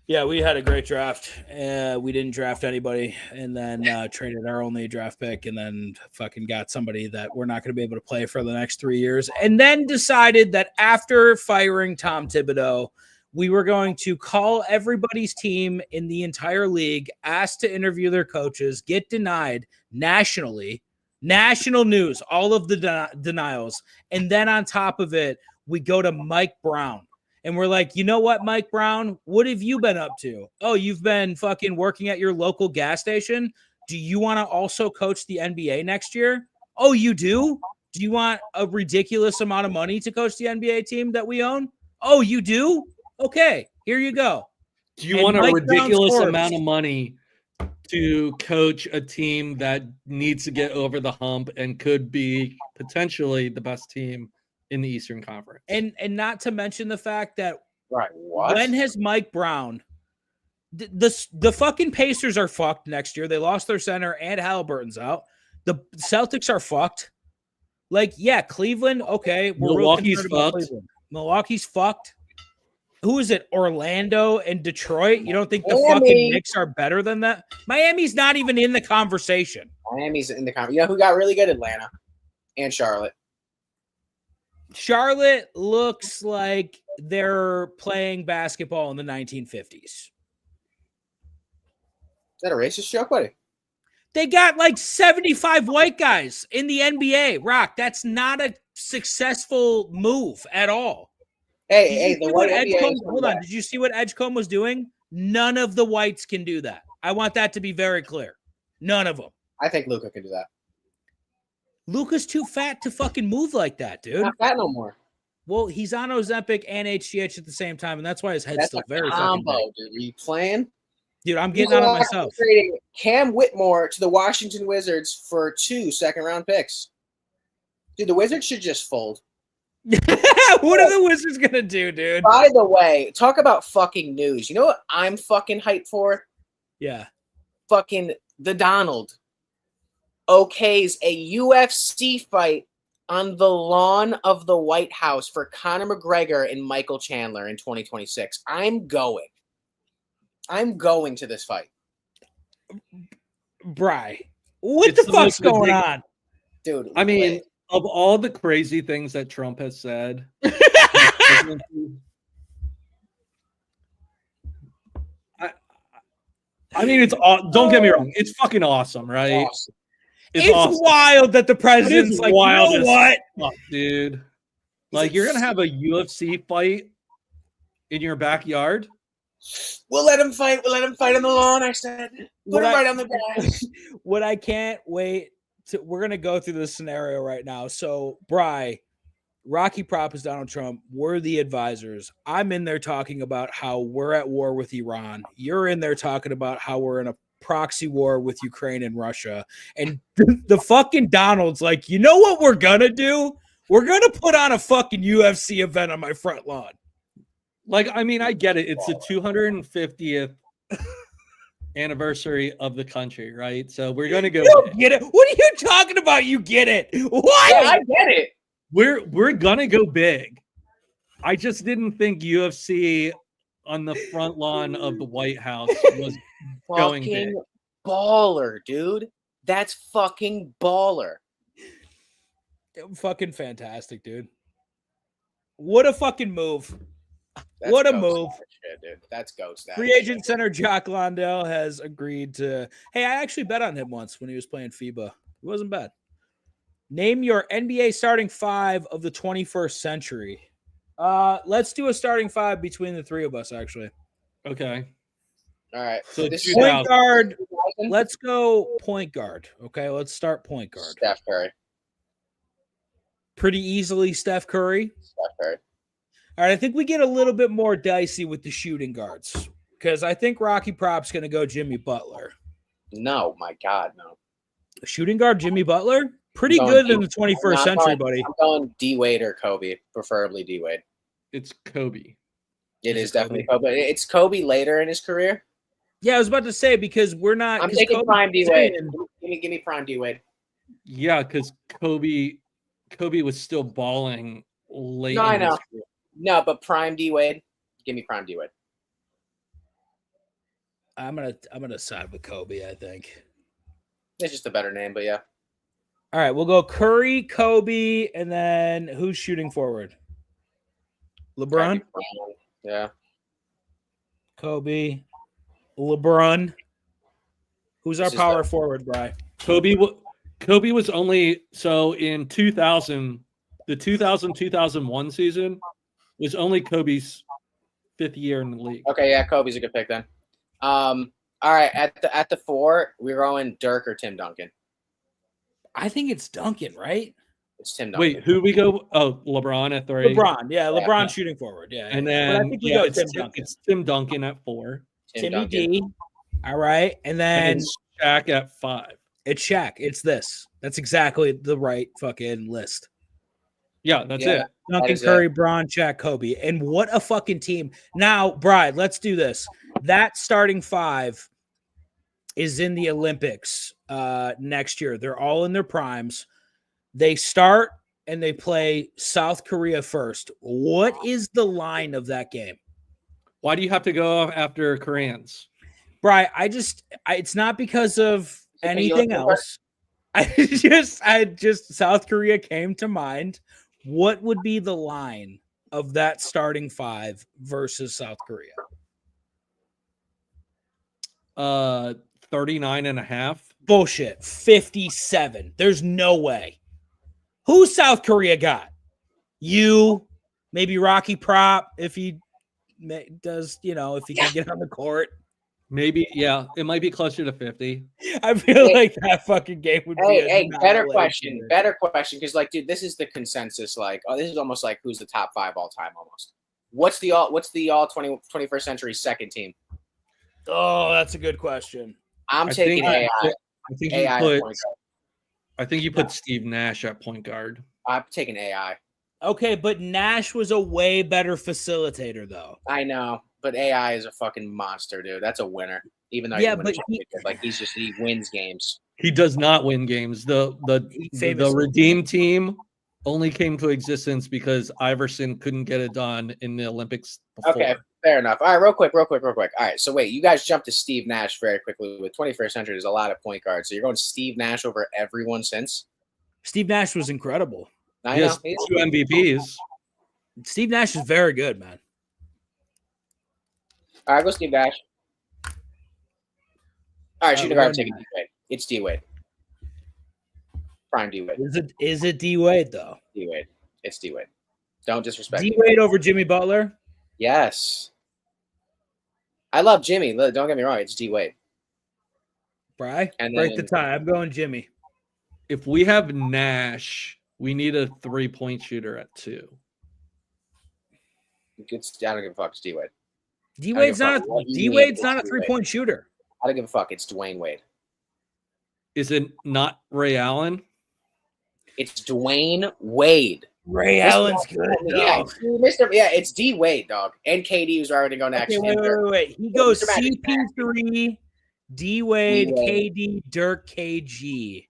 S5: Yeah, we had a great draft. We didn't draft anybody, and then traded our only draft pick, and then fucking got somebody that we're not going to be able to play for the next 3 years. And then decided that after firing Tom Thibodeau, we were going to call everybody's team in the entire league, ask to interview their coaches, get denied nationally, national news, all of the denials. And then on top of it, we go to Mike Brown. And we're like, you know what, Mike Brown, what have you been up to? Oh, you've been fucking working at your local gas station. Do you want to also coach the NBA next year? Oh, you do? Do you want a ridiculous amount of money to coach the NBA team that we own? Oh, you do? Okay, here you go.
S6: Do you want a ridiculous amount of money to coach a team that needs to get over the hump and could be potentially the best team in the Eastern Conference?
S5: And not to mention the fact that
S4: what?
S5: When has Mike Brown the fucking Pacers are fucked next year. They lost their center and Halliburton's out. The Celtics are fucked. Like, yeah, Cleveland, okay.
S6: Milwaukee's fucked.
S5: Milwaukee's fucked. Who is it? Orlando and Detroit? You don't think the
S4: Miami.
S5: fucking Knicks are better than that? Miami's not even in the conversation.
S4: Miami's in the conversation. You know who got really good? Atlanta and Charlotte.
S5: Charlotte looks like they're playing basketball in the 1950s.
S4: Is that a racist joke, buddy?
S5: They got like 75 white guys in the NBA. Rock, that's not a successful move at all.
S4: Hey, the white NBA.
S5: Hold on. Did you see what Edgecombe was doing? None of the whites can do that. I want that to be very clear. None of them.
S4: I think Luka can do that.
S5: Luka's too fat to fucking move like that, dude.
S4: Not fat no more.
S5: Well, he's on Ozempic and HGH at the same time, and that's why his head's still very
S4: combo,
S5: fucking big.
S4: dude. Are you playing?
S5: Dude, I'm getting on it myself.
S4: Trading Cam Whitmore to the Washington Wizards for 2 second-round picks. Dude, the Wizards should just fold.
S5: What are the Wizards gonna do, dude?
S4: By the way, talk about fucking news. You know what I'm fucking hyped for?
S5: Yeah.
S4: Fucking the Donald okays a UFC fight on the lawn of the White House for Conor McGregor and Michael Chandler in 2026. I'm going to this fight.
S5: Bri, what the fuck's going on?
S4: Dude,
S6: I mean, of all the crazy things that Trump has said, I mean, it's don't get me wrong, it's fucking awesome, right?
S4: Awesome.
S5: It's
S6: awesome.
S5: wild that the president's like,
S6: wild,
S5: you know what?
S6: Fuck, dude? Like, you're gonna have a UFC fight in your backyard?
S4: We'll let him fight. We'll let him fight on the lawn. I said, put him right on the grass.
S5: What I can't wait to, we're gonna go through this scenario right now. So, Bri, Rocky Prop is Donald Trump. We're the advisors. I'm in there talking about how we're at war with Iran. You're in there talking about how we're in a proxy war with Ukraine and Russia. And the fucking Donald's like, you know what we're gonna do? We're gonna put on a fucking UFC event on my front lawn.
S6: Like, I mean, I get it. It's the 250th anniversary of the country, right? So we're gonna go.
S5: You get it? What are you talking about? You get it? What?
S4: Yeah, I get it.
S6: We're gonna go big. I just didn't think UFC on the front lawn of the White House was going big.
S4: Fucking baller, dude. That's fucking baller.
S5: Fucking fantastic, dude. What a fucking move.
S4: That's
S5: what a
S4: goat
S5: move.
S4: Shit, dude. That's goat status.
S5: Free agent center Jock Londell has agreed to. Hey, I actually bet on him once when he was playing FIBA. It wasn't bad. Name your NBA starting 5 of the 21st century. Let's do a starting 5 between the 3 of us, actually.
S6: Okay.
S4: All right.
S6: So
S4: this
S5: point guard. Let's go point guard. Okay, let's start point guard.
S4: Steph Curry.
S5: Pretty easily Steph Curry.
S4: Steph Curry.
S5: All right, I think we get a little bit more dicey with the shooting guards. Because I think Rocky Prop's going to go Jimmy Butler.
S4: No, my God, no.
S5: Shooting guard Jimmy Butler? Pretty
S4: I'm
S5: good
S4: going
S5: in the 21st century, buddy.
S4: I'm going D Wade or Kobe, preferably D Wade.
S6: It's Kobe.
S4: It is definitely Kobe. It's Kobe later in his career.
S5: Yeah, I was about to say because we're not.
S4: I'm taking prime D Wade. Give me prime D Wade.
S6: Yeah, because Kobe was still balling late.
S4: No, I know. No, but prime D Wade. Give me prime D Wade.
S5: I'm gonna side with Kobe. I think
S4: it's just a better name, but yeah.
S5: All right, we'll go Curry, Kobe, and then who's shooting forward? LeBron.
S4: Yeah.
S5: Kobe, LeBron. Who's our power forward, Bri?
S6: Kobe was only so in 2000, the 2000-2001 season was only Kobe's 5th year in the league.
S4: Okay, yeah, Kobe's a good pick then. All right, at the 4, we're going Dirk or Tim Duncan.
S5: I think it's Duncan, right?
S4: It's Tim Duncan.
S6: Wait, who we go? Oh, LeBron at 3.
S5: LeBron, yeah, LeBron shooting forward, yeah.
S6: And then
S5: I think we go Tim Duncan.
S6: It's Tim Duncan at 4.
S5: Timmy D. All right, and then
S6: it's Shaq at 5.
S5: It's Shaq. It's this. That's exactly the right fucking list.
S6: Yeah, that's it.
S5: Duncan, Curry, Bron, Shaq, Kobe. And what a fucking team. Now, Bride, let's do this. That starting 5 is in the Olympics next year. They're all in their primes. They start and they play South Korea first. What is the line of that game?
S6: Why do you have to go after Koreans?
S5: Bride, it's not because of anything else. I just South Korea came to mind. What would be the line of that starting 5 versus South Korea?
S6: 39.5.
S5: Bullshit. 57. There's no way. Who South Korea got? You, maybe Rocky Prop if he does, if he can get on the court.
S6: Maybe, yeah. It might be closer to 50.
S5: I feel like that fucking game would be.
S4: Hey, better question. Because, dude, this is the consensus. This is almost like who's the top 5 all time. Almost. What's the all 21st century second team?
S5: Oh, that's a good question.
S4: I'm taking AI.
S6: I think you put Steve Nash at point guard.
S4: I'm taking AI.
S5: Okay, but Nash was a way better facilitator, though.
S4: I know, but AI is a fucking monster, dude. That's a winner. Even though he wins games.
S6: He does not win games. The Redeem team only came to existence because Iverson couldn't get it done in the Olympics before.
S4: Okay, fair enough. All right, real quick. All right, so wait, you guys jumped to Steve Nash very quickly. With 21st century, there's a lot of point guards. So you're going Steve Nash over everyone since?
S5: Steve Nash was incredible.
S6: He has 2 MVPs.
S5: Steve Nash is very good, man.
S4: All right, go Steve Nash. All right, shooting guard, I'm taking D Wade. It's D Wade. Prime D Wade.
S5: Is it D Wade though?
S4: D Wade. It's D Wade. Don't disrespect
S5: D Wade over Jimmy Butler.
S4: Yes. I love Jimmy. Don't get me wrong. It's D Wade.
S5: Break the tie. I'm going Jimmy.
S6: If we have Nash, we need a 3-point shooter at 2.
S4: I don't give a fuck. It's D Wade.
S5: D Wade's not a 3-point shooter.
S4: I don't give a fuck. It's Dwayne Wade.
S6: Is it not Ray Allen?
S4: It's Dwayne Wade.
S5: Ray Allen's good.
S4: Yeah, it's D Wade, dog. And KD was already going next.
S5: Wait. He goes CP3, D Wade, KD, Dirk, KG.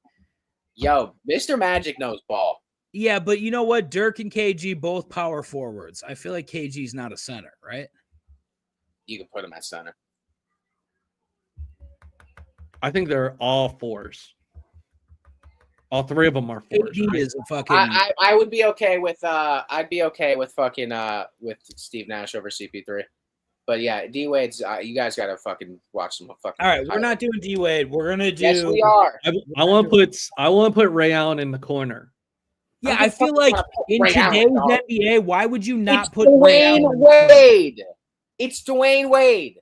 S4: Yo, Mr. Magic knows ball.
S5: Yeah, but you know what? Dirk and KG both power forwards. I feel like KG's not a center, right?
S4: You can put him at center.
S6: I think they're all 4s. All 3 of them are 4s.
S5: KG is a fucking.
S4: I would be okay with. I'd be okay with fucking with Steve Nash over CP3. But yeah, D Wade's. You guys gotta fucking watch some fucking.
S5: All right, we're not doing D Wade. We're gonna do.
S4: Yes, we are.
S6: I want to put Ray Allen in the corner.
S5: Yeah, I feel like in today's NBA, why would you not put
S4: Dwayne Wade? It's Dwayne Wade.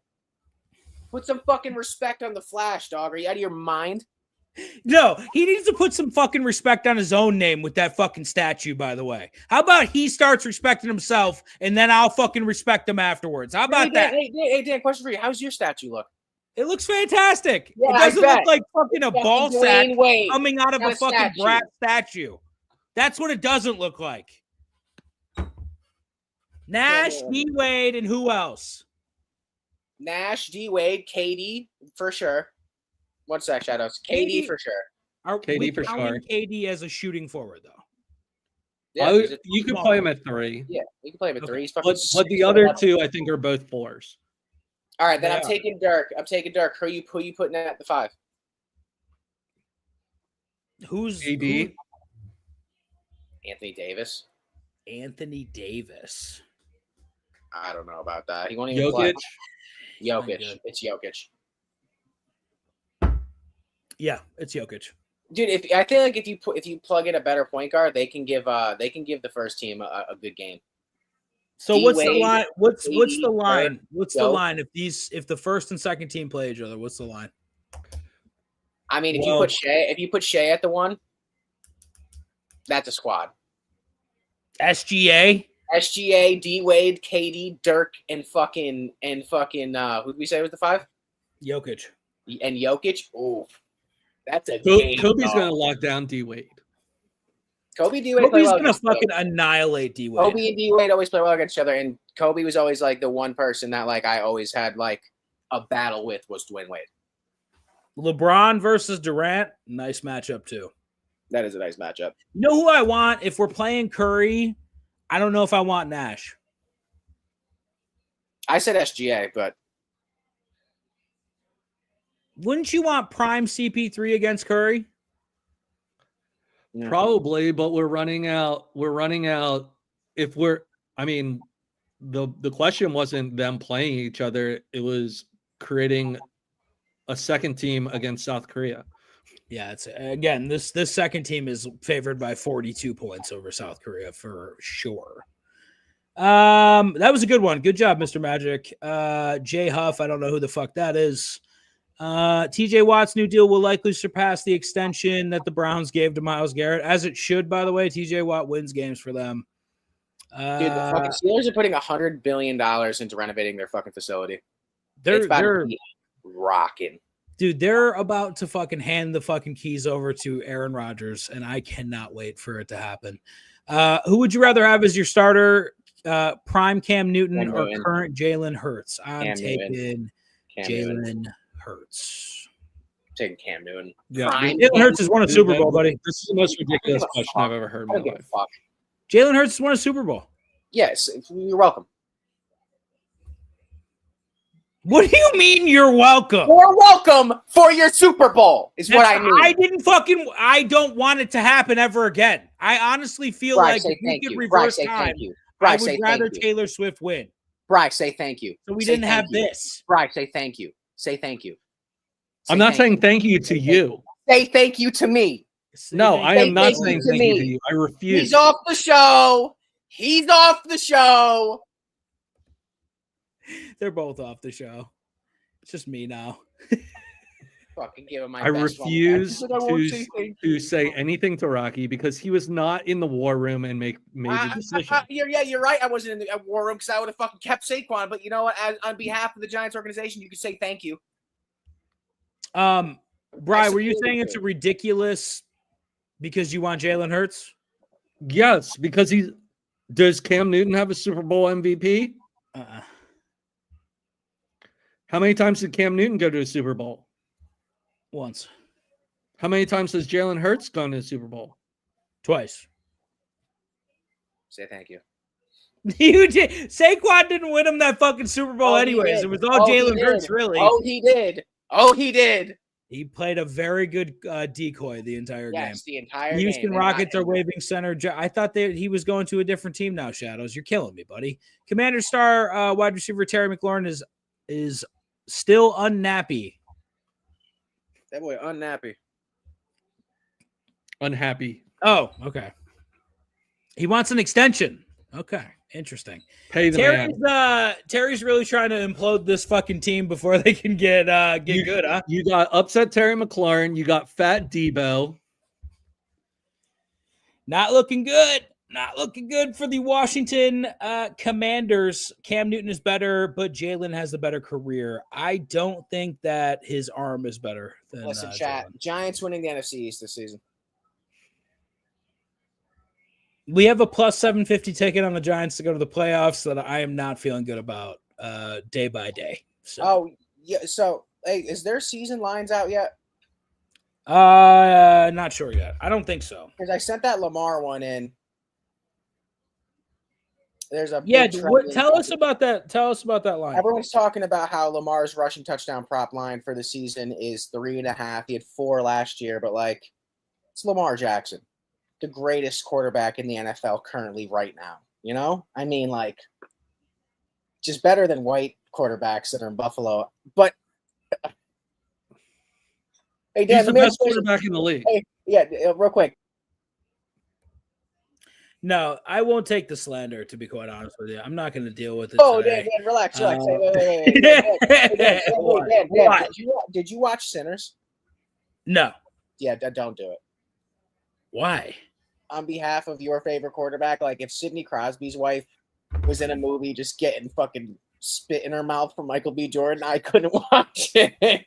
S4: Put some fucking respect on the Flash, dog. Are you out of your mind?
S5: No, he needs to put some fucking respect on his own name with that fucking statue, by the way. How about he starts respecting himself and then I'll fucking respect him afterwards? How about that?
S4: Hey, Dan, question for you. How's your statue look?
S5: It looks fantastic.
S4: Yeah,
S5: it doesn't look like fucking a
S4: Fucking
S5: ball sack
S4: Dwayne Wade.
S5: coming out of
S4: Not
S5: a
S4: a
S5: fucking
S4: statue.
S5: brass statue. That's what it doesn't look like. Nash, D. Wade, and who else?
S4: Nash, D. Wade, KD for sure. One sec, Shadows. KD for sure.
S5: Are
S6: KD
S5: we
S6: for
S5: counting
S6: sure.
S5: KD as a shooting forward, though?
S4: Yeah,
S6: You could play him at 3.
S4: Yeah, you can play him at 3. He's
S6: But
S4: fucking
S6: the other 2, I think, are both 4s.
S4: All right, then
S5: They
S4: I'm
S5: are.
S4: taking Dirk. Who you putting at the 5?
S5: Who's
S6: AD.
S4: Anthony Davis.
S5: Anthony Davis.
S4: I don't know about that. He won't even play.
S6: Jokic.
S4: Jokic. It's Jokic.
S5: Yeah, it's Jokic.
S4: Dude, I feel like if you plug in a better point guard, they can give the first team a good game.
S5: So what's the
S4: D-Wade,
S5: line? What's the
S4: KD,
S5: line? What's the
S4: Joe.
S5: line if the first and second team play each other? What's the line?
S4: I mean, if
S6: Well-
S4: you put Shea at the 1, that's a squad.
S5: SGA.
S4: SGA, D Wade, KD, Dirk, and fucking who did we say was the 5?
S5: Jokic.
S4: And Jokic. Oh, that's a
S6: Kobe's
S4: game.
S6: going to lock down D Wade.
S4: Kobe, D Wade play
S5: Kobe's
S4: well
S5: gonna
S4: against each other.
S5: fucking annihilate D Wade.
S4: Kobe and D Wade always play well against each other, and Kobe was always like the one person that like I always had like a battle with was Dwayne Wade.
S5: LeBron versus Durant. Nice matchup too.
S4: That is a nice matchup.
S5: You know who I want if we're playing Curry? I don't know if I want Nash.
S4: I said SGA, but
S5: Wouldn't you want prime CP3 against Curry?
S4: yeah.
S6: Probably, but we're running out. If we're, I mean, the question wasn't them playing each other. It was creating a second team against South Korea.
S5: Yeah, it's again this second team is favored by 42 points over South Korea for sure. That was a good one. Good job, Mr. Magic. Jay Huff, I don't know who the fuck that is. TJ Watt's new deal will likely surpass the extension that the Browns gave to Myles Garrett, as it should, by the way. TJ Watt wins games for them.
S4: Dude, the fucking Steelers are putting $100 billion into renovating their fucking facility. It's about to be rocking.
S5: Dude, they're about to fucking hand the fucking keys over to Aaron Rodgers, and I cannot wait for it to happen. Who would you rather have as your starter, prime Cam Newton or current Jalen Hurts? I'm taking Jalen Hurts.
S4: Taking Cam Newton.
S6: Yeah,
S5: Jalen Hurts has won a Super Bowl, buddy.
S6: This is the most ridiculous question I've ever heard in my life.
S5: Jalen Hurts has won a Super Bowl.
S4: Yes, you're welcome.
S5: What do you mean you're welcome?
S4: You're welcome for your Super Bowl is what I mean.
S5: I don't want it to happen ever again. I honestly feel
S4: Bryce,
S5: like if we could reverse
S4: Bryce, say
S5: time,
S4: thank you.
S5: I
S4: Bryce,
S5: would
S4: say
S5: rather
S4: thank you.
S5: Taylor Swift win.
S4: Bryce, say thank you.
S5: So we
S4: Say
S5: didn't
S4: thank
S5: have
S4: you.
S5: this.
S4: Bryce, say thank you. Say thank you.
S6: I'm not saying thank you to you.
S4: Say thank you to me.
S6: No, I am not saying thank you to you. I refuse.
S4: He's off the show. He's off the show.
S5: They're both off the show. It's just me now.
S4: Fucking give him my
S6: I
S4: best
S6: refuse
S4: one.
S6: to say anything to Rocky because he was not in the war room and made the decision.
S4: You're right. I wasn't in the war room because I would have fucking kept Saquon. But you know what? On behalf of the Giants organization, you could say thank you.
S5: Brian, were you saying it's ridiculous because you want Jalen Hurts?
S6: Yes, because does Cam Newton have a Super Bowl MVP? How many times did Cam Newton go to a Super Bowl?
S5: Once.
S6: How many times has Jalen Hurts gone to a Super Bowl?
S5: Twice.
S4: Say thank you.
S5: You did. Saquon didn't win him that fucking Super Bowl anyways. It was all Jalen Hurts, really.
S4: Oh, he did. Oh, he did.
S5: He played a very good decoy the entire game.
S4: Yes, the entire
S5: Houston
S4: game.
S5: Rockets are waving center. I thought he was going to a different team now, Shadows. You're killing me, buddy. Commander star wide receiver Terry McLaurin is still unnappy.
S4: That boy unnappy.
S6: Unhappy.
S5: Oh, okay. He wants an extension. Okay. Interesting.
S6: Pay the man.
S5: Terry's really trying to implode this fucking team before they can get good, huh?
S6: You got upset Terry McLaurin. You got fat Debo.
S5: Not looking good. Not looking good for the Washington Commanders. Cam Newton is better, but Jalen has the better career. I don't think that his arm is better than
S4: Listen, chat.
S5: Jalen.
S4: Giants winning the NFC East this season.
S5: We have a plus 750 ticket on the Giants to go to the playoffs that I am not feeling good about day by day. So.
S4: Oh, yeah. So, hey, is their season lines out yet?
S5: Not sure yet. I don't think so.
S4: Because I sent that Lamar one in. There's a
S5: tell us about that. Tell us about that line.
S4: Everyone's talking about how Lamar's rushing touchdown prop line for the season is 3.5. He had 4 last year, but like it's Lamar Jackson, the greatest quarterback in the NFL currently right now. You know, I mean, like just better than white quarterbacks that are in Buffalo. But hey, Dan,
S6: he's the best quarterback in the league.
S4: Hey, yeah, real quick.
S5: No, I won't take the slander, to be quite honest with you. I'm not going to deal with it.
S4: Oh,
S5: today.
S4: Dan, relax. Wait. Did you watch Sinners?
S5: No.
S4: Yeah, don't do it.
S5: Why?
S4: On behalf of your favorite quarterback, like if Sidney Crosby's wife was in a movie just getting fucking spit in her mouth from Michael B. Jordan, I couldn't watch it.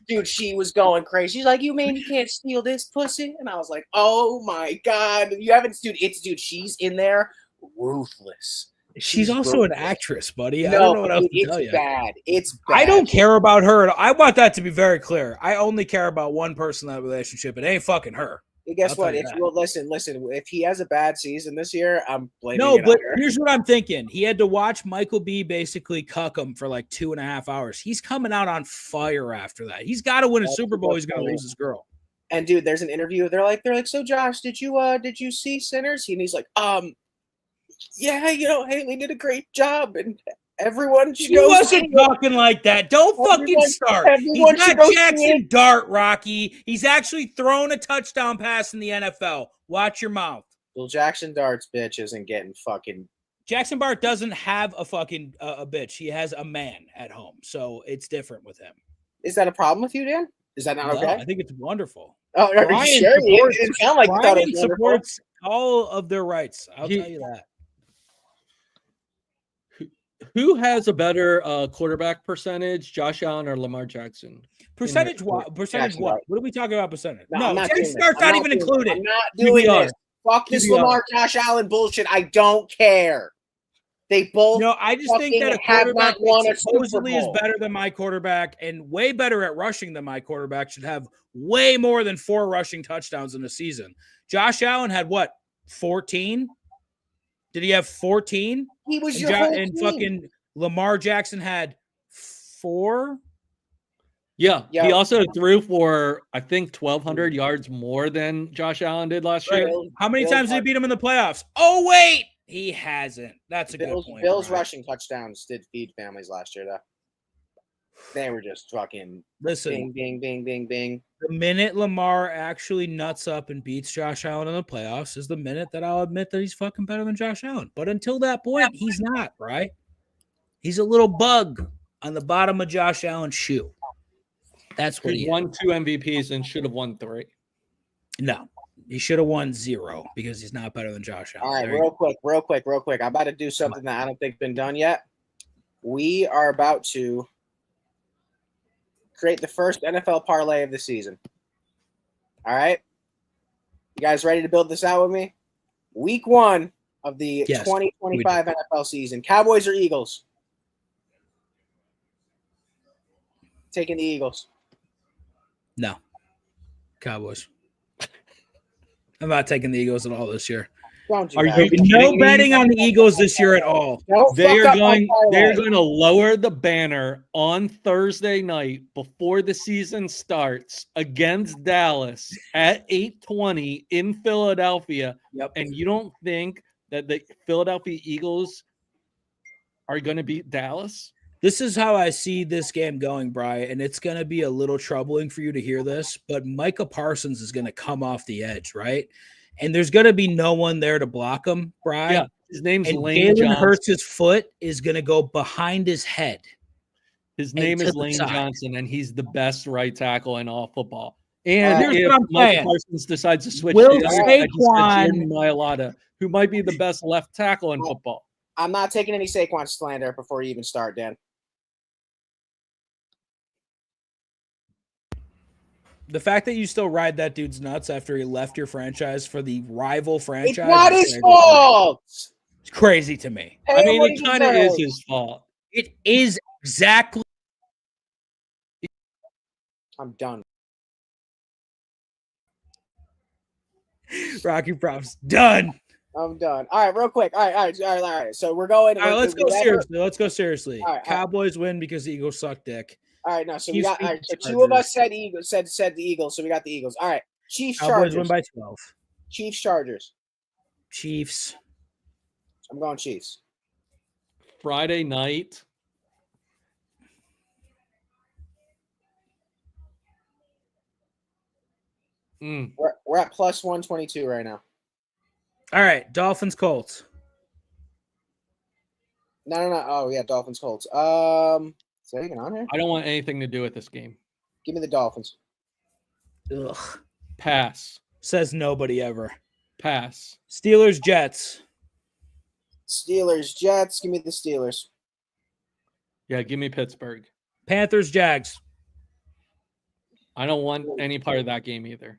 S4: Dude, she was going crazy. She's like, "You mean you can't steal this pussy?" And I was like, "Oh my god, you haven't, dude! She's in there, ruthless.
S5: She's also
S4: ruthless.
S5: An actress, buddy.
S4: No,
S5: I don't know what else to tell you.
S4: It's bad.
S5: I don't care about her. I want that to be very clear. I only care about one person in that relationship. It ain't fucking her.
S4: Guess what? Listen. If he has a bad season this year, I'm blaming.
S5: No,
S4: it
S5: but
S4: on her.
S5: here's what I'm thinking. He had to watch Michael B. basically cuck him for like 2.5 hours. He's coming out on fire after that. He's got to win a Super Bowl. He's going to lose his girl.
S4: And dude, there's an interview. They're like, so Josh, did you see Sinners? And he's like, yeah, Haley did a great job, and everyone should go.
S5: He wasn't talking like that. Don't fucking start. He's not Jackson Dart, Rocky. He's actually thrown a touchdown pass in the NFL. Watch your mouth.
S4: Well, Jackson Dart's bitch isn't getting fucking.
S5: Jackson Dart doesn't have a fucking a bitch. He has a man at home, so it's different with him.
S4: Is that a problem with you, Dan? Is that not okay?
S5: I think it's wonderful.
S4: Oh, are you sure? It sounded like
S5: Brian supports all of their rights. I'll tell you that.
S6: Who has a better quarterback percentage, Josh Allen or Lamar Jackson?
S5: Percentage what? Percentage what? What are we talking about percentage? No,
S4: Jackson
S5: Dart's not even included.
S4: I'm not doing this. Fuck this Lamar Josh Allen bullshit. I don't care. They both.
S5: No, I just think that a quarterback that supposedly is better than my quarterback and way better at rushing than my quarterback should have way more than 4 rushing touchdowns in a season. Josh Allen had what? 14? Did he have 14?
S4: He was your whole team.
S5: And fucking Lamar Jackson had 4?
S6: Yeah. He also threw for, I think, 1,200 yards more than Josh Allen did last year.
S5: How many times did he beat him in the playoffs? Oh, wait. He hasn't. That's a good point.
S4: Bill's rushing touchdowns did feed families last year, though. They were just fucking
S5: bing,
S4: bing, bing, bing, bing.
S5: The minute Lamar actually nuts up and beats Josh Allen in the playoffs is the minute that I'll admit that he's fucking better than Josh Allen. But until that point, he's not, right? He's a little bug on the bottom of Josh Allen's shoe. That's what he
S6: won 2 MVPs and should have won 3.
S5: No, he should have won 0 because he's not better than Josh Allen.
S4: All right, real quick. I'm about to do something that I don't think has been done yet. We are about to create the first NFL parlay of the season. All right? You guys ready to build this out with me? Week 1 of the 2025 NFL season. Cowboys or Eagles? Taking the Eagles.
S5: No. Cowboys. I'm not taking the Eagles at all this year. No betting on the Eagles this year at all.
S6: They're going to lower the banner on Thursday night before the season starts against Dallas at 8:20 in Philadelphia.
S5: Yep.
S6: And you don't think that the Philadelphia Eagles are going to beat Dallas?
S5: This is how I see this game going, Brian, and it's going to be a little troubling for you to hear this, but Micah Parsons is going to come off the edge, right? and there's going to be no one there to block him, Brian.
S6: Yeah, his name's
S5: and
S6: Lane
S5: Jalen
S6: Johnson.
S5: Hurts' foot is going to go behind his head.
S6: His name is
S5: the
S6: Lane
S5: side.
S6: Johnson, and he's the best right tackle in all football. And
S5: Here's
S6: if
S5: what I'm
S6: Michael
S5: saying.
S6: Parsons decides to switch,
S5: Will
S6: to I just said
S5: Saquon-
S6: Jordan Mailata, who might be the best left tackle in football.
S4: I'm not taking any Saquon slander before you even start, Dan.
S5: The fact that you still ride that dude's nuts after he left your franchise for the rival franchise.
S4: It's not his fault.
S5: It's crazy to me.
S4: Pay
S6: I
S4: him
S6: mean,
S4: what
S6: it
S4: he
S6: kind of is
S4: deserves.
S6: his fault.
S5: It is exactly.
S4: I'm done.
S5: Rocky Props done.
S4: I'm done. All right, real quick. All right. So we're going.
S5: All right, let's go seriously. Let's go seriously.
S4: All right.
S5: Cowboys win because the Eagles suck dick.
S4: All right, no. So we
S5: Chiefs
S4: got.
S5: beat
S4: All right, so
S5: the
S4: two of
S5: Chargers.
S4: us said Eagles. Said the Eagles. So we got the Eagles. All right. Chiefs
S5: Cowboys
S4: Chargers.
S5: win by 12.
S4: Chiefs Chargers.
S5: Chiefs.
S4: I'm going Chiefs.
S6: Friday night.
S4: We're at plus 122 right now.
S5: All right, Dolphins Colts.
S4: No. Oh yeah, Dolphins Colts. Is that even on here?
S6: I don't want anything to do with this game.
S4: Give me the Dolphins.
S5: Ugh.
S6: Pass.
S5: Says nobody ever.
S6: Pass.
S5: Steelers Jets.
S4: Steelers Jets. Give me the Steelers.
S6: Yeah, give me Pittsburgh.
S5: Panthers Jags.
S6: I don't want any part of that game either.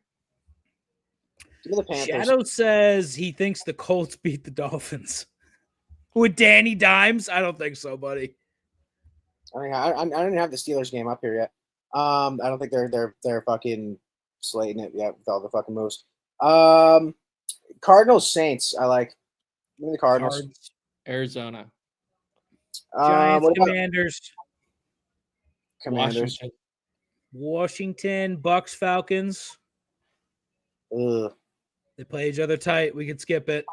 S4: Give me the Panthers.
S5: Shadow says he thinks the Colts beat the Dolphins. With Danny Dimes? I don't think so, buddy.
S4: I don't even have the Steelers game up here yet. I don't think they're fucking slating it yet with all the fucking moves. Cardinals Saints. I like. Give me the Cardinals.
S6: Cards, Arizona.
S5: Giants
S4: What about
S5: Commanders.
S4: Commanders?
S5: Washington Bucks Falcons.
S4: Ugh.
S5: They play each other tight. We could skip it.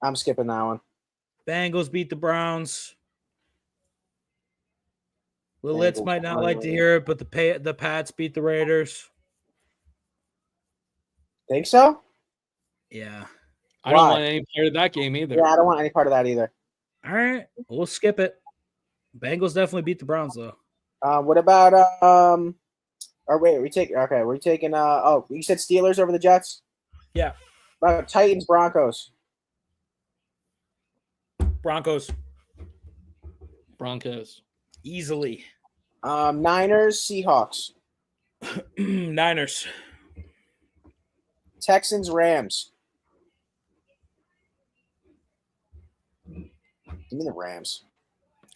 S4: I'm skipping that one.
S5: Bengals beat the Browns. Litz
S4: Bengals
S5: might not
S4: won.
S5: like to hear it, but the Pats beat the Raiders.
S4: Think so?
S5: Yeah.
S6: I don't
S4: Why?
S6: want any part of that game either.
S4: Yeah, I don't want any part of that either.
S5: All right. We'll skip it. Bengals definitely beat the Browns, though.
S4: What about or wait, we're taking oh, you said Steelers over the Jets?
S5: Yeah.
S4: Titans Broncos.
S5: Broncos.
S6: Broncos.
S5: Easily.
S4: Niners Seahawks.
S5: Niners.
S4: Texans Rams. Give me the Rams.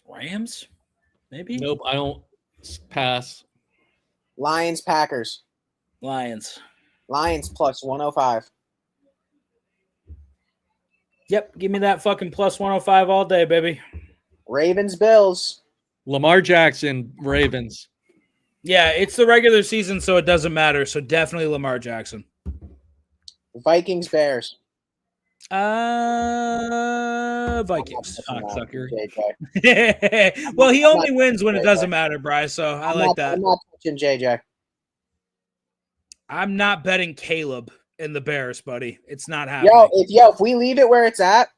S5: Rams? Maybe?
S6: Nope, I don't. Pass.
S4: Lions Packers.
S5: Lions.
S4: Lions plus 105.
S5: Yep. Give me that fucking plus 105 all day, baby.
S4: Ravens Bills.
S6: Lamar Jackson, Ravens.
S5: Yeah, it's the regular season, so it doesn't matter. So definitely Lamar Jackson.
S4: Vikings Bears.
S5: Vikings.
S6: Cocksucker.
S4: JJ.
S5: Well, he only wins when it doesn't matter, Bryce. So I like that.
S4: I'm not touching JJ.
S5: I'm not betting Caleb in the Bears, buddy. It's not happening.
S4: If we leave it where it's at,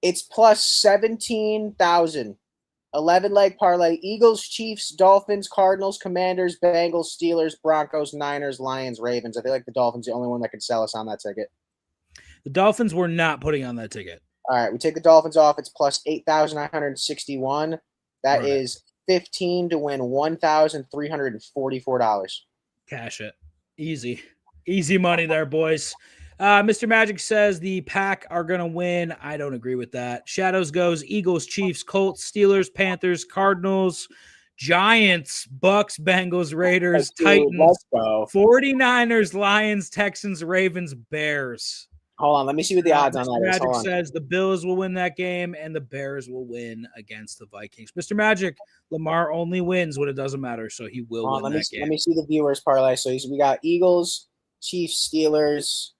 S4: it's plus 17,000. 11-leg parlay. Eagles, Chiefs, Dolphins, Cardinals, Commanders, Bengals, Steelers, Broncos, Niners, Lions, Ravens. I feel like the Dolphins are the only one that could sell us on that ticket.
S5: The Dolphins were not putting on that ticket.
S4: All right, we take the Dolphins off. It's plus 8,961. That
S5: Right.
S4: is 15 to win $1,344.
S5: Cash it. Easy. Easy money there, boys. Mr. Magic says the Pack are going to win. I don't agree with that. Shadows goes Eagles, Chiefs, Colts, Steelers, Panthers, Cardinals, Giants, Bucks, Bengals, Raiders, Titans,
S4: Let's go.
S5: 49ers, Lions, Texans, Ravens, Bears.
S4: Hold on. Let me see what the odds on
S5: Mr.
S4: that is.
S5: Magic
S4: Hold on.
S5: says the Bills will win that game and the Bears will win against the Vikings. Mr. Magic, Lamar only wins when it doesn't matter, so he will
S4: Hold on,
S5: win
S4: let
S5: that game.
S4: me see the viewers parlay. So we got Eagles, Chiefs, Steelers,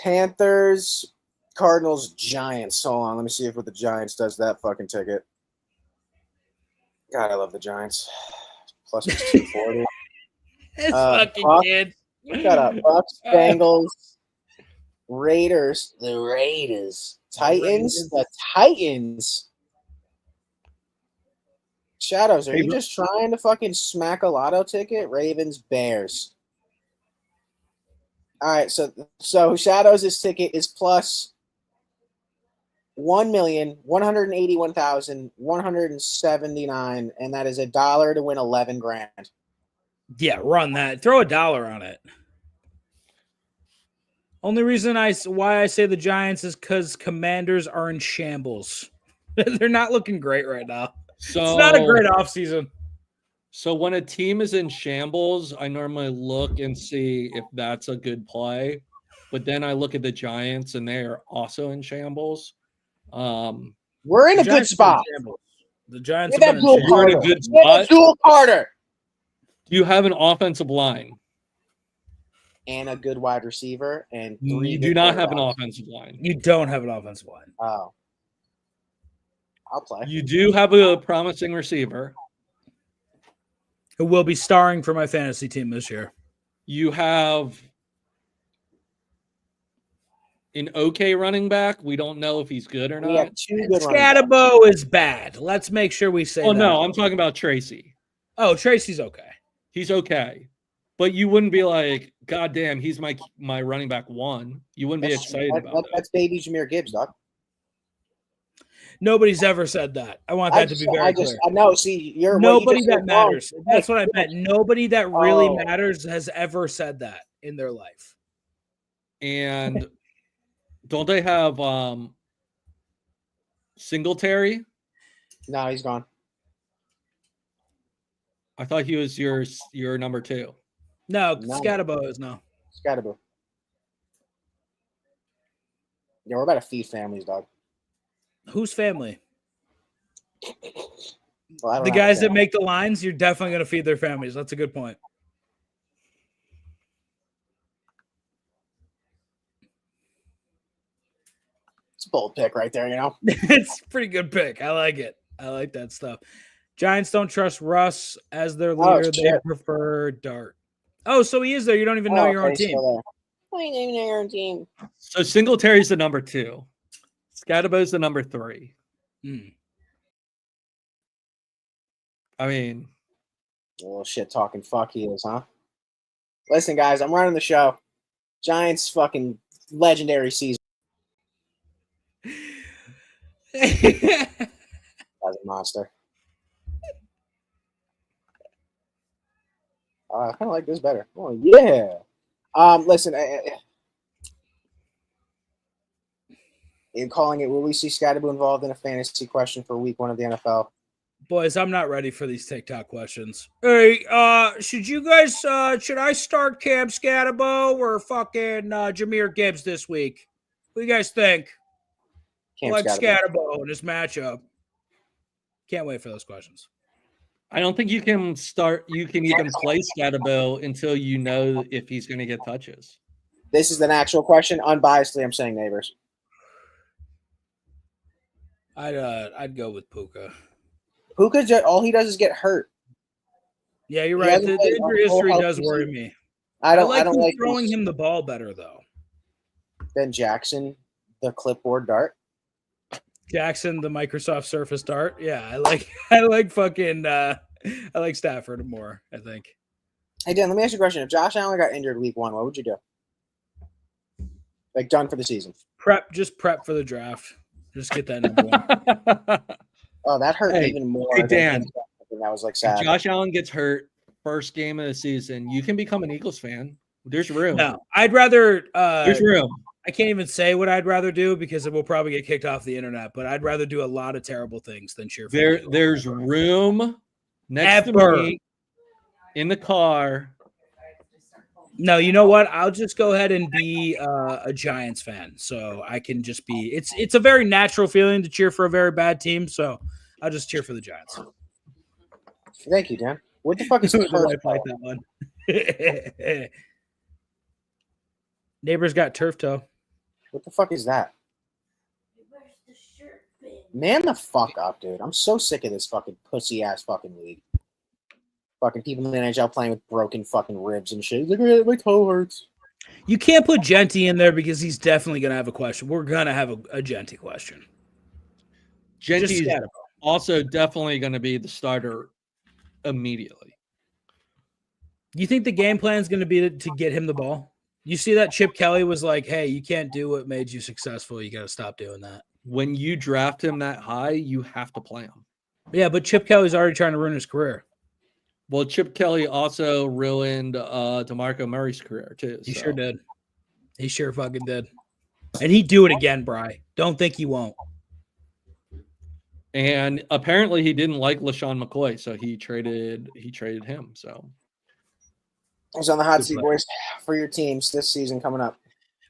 S4: Panthers, Cardinals, Giants. Hold on. Let me see if what the Giants does that fucking ticket. God, I love the Giants. Plus it's 240.
S5: This fucking
S4: Bucks,
S5: kid.
S4: Shut up. Bucks, Bengals, Raiders. The Raiders. Titans. The Titans. Shadows, are you just trying to fucking smack a lotto ticket? Ravens, Bears. All right, so Shadows' ticket is plus 1,181,179, and that is $1 to win 11 grand.
S5: Yeah, run that. Throw $1 on it. Only reason why I say the Giants is because Commanders are in shambles. They're not looking great right now.
S6: So
S5: it's not a great offseason.
S6: So when a team is in shambles, I normally look and see if that's a good play. But then I look at the Giants, and they are also in shambles.
S4: We're in a good spot.
S5: The Giants
S4: are
S6: in a good spot.
S4: Jewel Carter.
S6: Do you have an offensive line?
S4: And a good wide receiver. And
S6: you do not have an offensive line.
S5: You don't have an offensive line.
S4: Oh. I'll play.
S6: You do have a promising receiver
S5: who will be starring for my fantasy team this year.
S6: You have an okay running back. We don't know if he's good or not.
S4: We have two good
S5: Scatterbo is bad. Let's make sure we say that.
S6: No, I'm talking about Tracy.
S5: Oh, Tracy's okay.
S6: He's okay. But you wouldn't be like, God damn, he's my running back one. You wouldn't be excited about that.
S4: That's baby Jahmyr Gibbs, dog.
S5: Nobody's ever said that. I want that to be very clear.
S4: I know. See, you're
S5: nobody that matters. That's what I meant. Nobody that really matters has ever said that in their life.
S6: And don't they have Singletary?
S4: No, he's gone.
S6: I thought he was your number two.
S5: No, Scatterbo is no.
S4: Scatterbo. Yeah, we're about to feed families, dog.
S5: Whose family?
S4: Well,
S5: the guys that make the lines, you're definitely going to feed their families. That's a good point.
S4: It's a bold pick right there, you know?
S5: It's a pretty good pick. I like it. I like that stuff. Giants don't trust Russ as their leader. They prefer Dart. Oh, so he is there. You don't even know your own team.
S4: I don't even know your own team.
S6: So Singletary's the number 2. Scatterbo's the number 3. I mean,
S4: a little shit talking fuck he is, huh? Listen, guys, I'm running the show. Giants fucking legendary season. That's a monster. I kind of like this better. Oh yeah. Listen, in calling it, will we see Scatterbo involved in a fantasy question for week 1 of the NFL?
S5: Boys, I'm not ready for these TikTok questions. Hey, should I start Cam Scatterbo or fucking Jahmyr Gibbs this week? What do you guys think? I like Scatterbo in this matchup. Can't wait for those questions.
S6: I don't think you can even play Scatterbo until you know if he's going to get touches.
S4: This is an actual question. Unbiasedly, I'm saying Neighbors.
S5: I'd go with Puka.
S4: Puka, all he does is get hurt.
S5: Yeah, you're right. The injury history does worry me. I don't like throwing him the ball better though.
S4: Ben Jackson, the clipboard dart.
S5: Jackson, the Microsoft Surface Dart. Yeah, I like Stafford more, I think.
S4: Hey Dan, let me ask you a question. If Josh Allen got injured week 1, what would you do? Like done for the season?
S5: Prep for the draft. Just get that number 1.
S4: Oh, that hurt even more.
S6: Hey Dan,
S4: that was like sad.
S6: If Josh Allen gets hurt first game of the season, you can become an Eagles fan. There's room.
S5: No, I'd rather.
S6: There's room.
S5: I can't even say what I'd rather do because it will probably get kicked off the internet. But I'd rather do a lot of terrible things than cheer for.
S6: There's room next to me in the car.
S5: No, you know what? I'll just go ahead and be a Giants fan, so I can just be. It's a very natural feeling to cheer for a very bad team, so I'll just cheer for the Giants.
S4: Thank you, Dan. What the fuck is the
S5: fight that one? Neighbors got turf toe.
S4: What the fuck is that? Man the fuck up, dude. I'm so sick of this fucking pussy ass fucking league. Fucking people in the NHL playing with broken fucking ribs and shit. Look at my toe hurts.
S5: You can't put Genty in there because he's definitely going to have a question. We're going to have a Genty question.
S6: Genty's also definitely going to be the starter immediately.
S5: You think the game plan is going to be to get him the ball? You see that Chip Kelly was like, hey, you can't do what made you successful. You got to stop doing that.
S6: When you draft him that high, you have to play him.
S5: Yeah, but Chip Kelly's already trying to ruin his career.
S6: Well, Chip Kelly also ruined DeMarco Murray's career, too.
S5: He sure did. He sure fucking did. And he'd do it again, Bri. Don't think he won't.
S6: And apparently he didn't like LaShawn McCoy, so he traded him. So
S4: he's on the hot seat, boys, for your teams this season coming up.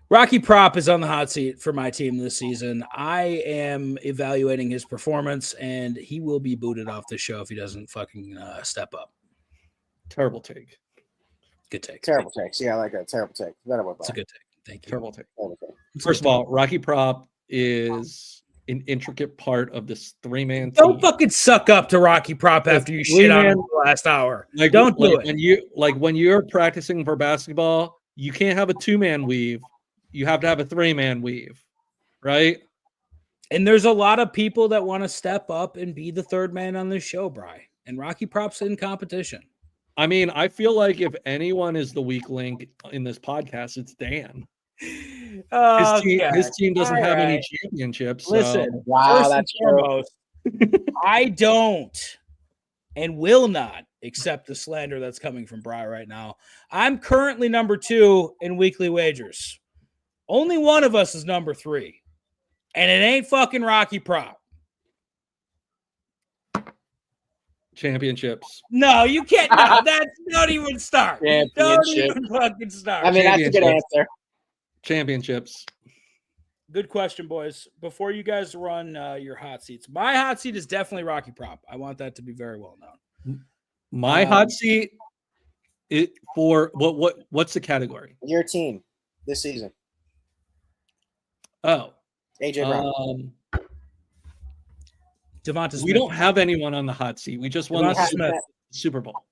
S5: Rocky Prop is on the hot seat for my team this season. I am evaluating his performance, and he will be booted off the show if he doesn't fucking step up.
S6: Terrible take.
S5: Good take.
S4: Terrible takes. Yeah, I like that. Terrible take.
S5: It's a good take. Thank you.
S6: Terrible take. First of all, Rocky Prop is an intricate part of this three-man team.
S5: Don't fucking suck up to Rocky Prop after you shit on him the last hour. Don't do it.
S6: When you're practicing for basketball, you can't have a two-man weave. You have to have a three-man weave, right?
S5: And there's a lot of people that want to step up and be the third man on this show, Bri. And Rocky Prop's in competition.
S6: I mean, I feel like if anyone is the weak link in this podcast, it's Dan. His team doesn't have any championships.
S5: Listen,
S4: wow, that's true.
S5: I don't and will not accept the slander that's coming from Bri right now. I'm currently number 2 in weekly wagers. Only one of us is number 3. And it ain't fucking Rocky Prop.
S6: Championships.
S5: No, you can't. No, don't even start. Don't even fucking start.
S4: I mean, that's a good answer.
S6: Championships.
S5: Good question, boys. Before you guys run your hot seats, my hot seat is definitely Rocky Prop. I want that to be very well known.
S6: My hot seat for what's the category?
S4: Your team this season.
S6: Oh,
S4: AJ Brown.
S5: Devonta Smith.
S6: We don't have anyone on the hot seat. We just won the Super Bowl.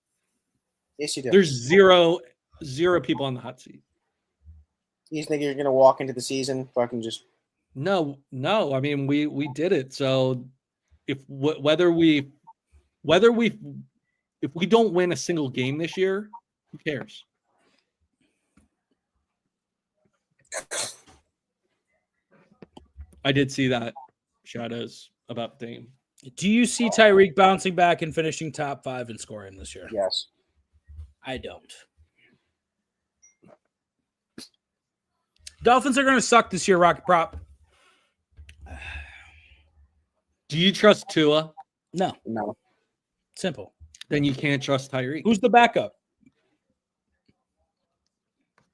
S4: Yes, you do.
S6: There's zero people on the hot seat.
S4: You think you're gonna walk into the season fucking just?
S6: No. I mean, we did it. So if we don't win a single game this year, who cares? I did see that shadows about the team.
S5: Do you see Tyreek bouncing back and finishing top 5 in scoring this year?
S4: Yes.
S5: I don't. Dolphins are going to suck this year, Rocky Prop.
S6: Do you trust Tua?
S5: No. Simple.
S6: Then you can't trust Tyreek.
S5: Who's the backup?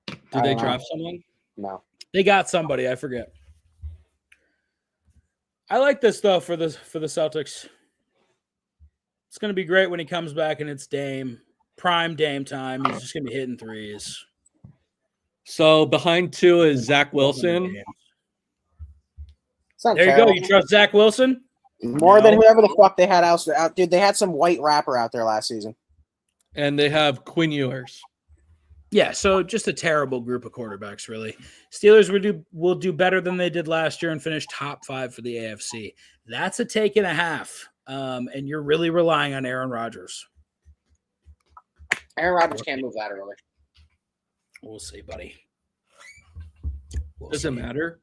S6: Did they draft someone?
S4: No.
S5: They got somebody. I forget. I like this though for the Celtics. It's going to be great when he comes back and it's prime Dame time. He's just going to be hitting threes.
S6: So behind Tua is Zach Wilson.
S5: There you go. You trust Zach Wilson?
S4: More than whoever the fuck they had out. Dude, they had some white rapper out there last season.
S6: And they have Quinn Ewers.
S5: Yeah, so just a terrible group of quarterbacks, really. Steelers will do better than they did last year and finish top 5 for the AFC. That's a take and a half, and you're really relying on Aaron Rodgers.
S4: Aaron Rodgers can't move laterally.
S5: We'll see, buddy.
S6: Does it matter?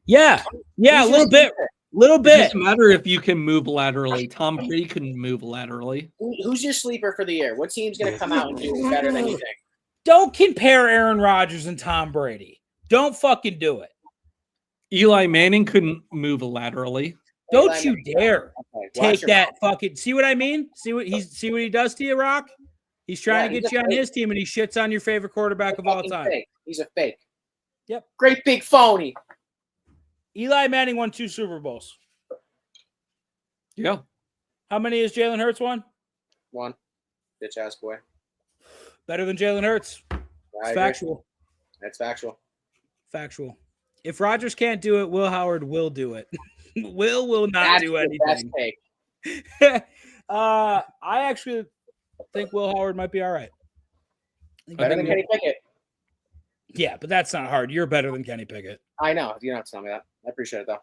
S5: Yeah, a little bit.
S6: It doesn't matter if you can move laterally. Tom Brady couldn't move laterally.
S4: Who's your sleeper for the year? What team's going to come out and do better than you think?
S5: Don't compare Aaron Rodgers and Tom Brady. Don't fucking do it.
S6: Eli Manning couldn't move laterally.
S5: Don't you dare take that fucking. See what I mean? See what he does to you, Rock? He's trying to get you on his team, and he shits on your favorite quarterback of all time.
S4: Fake. He's a fake.
S5: Yep.
S4: Great big phony.
S5: Eli Manning won 2 Super Bowls.
S6: Yeah.
S5: How many has Jalen Hurts won?
S4: 1. Bitch ass boy.
S5: Better than Jalen Hurts. It's factual.
S4: That's factual.
S5: Factual. If Rodgers can't do it, Will Howard will do it. Will not do anything. I actually think Will Howard might be all right.
S4: Better than Kenny Pickett.
S5: Yeah, but that's not hard. You're better than Kenny Pickett.
S4: I know. You don't have to tell me that. I appreciate it though.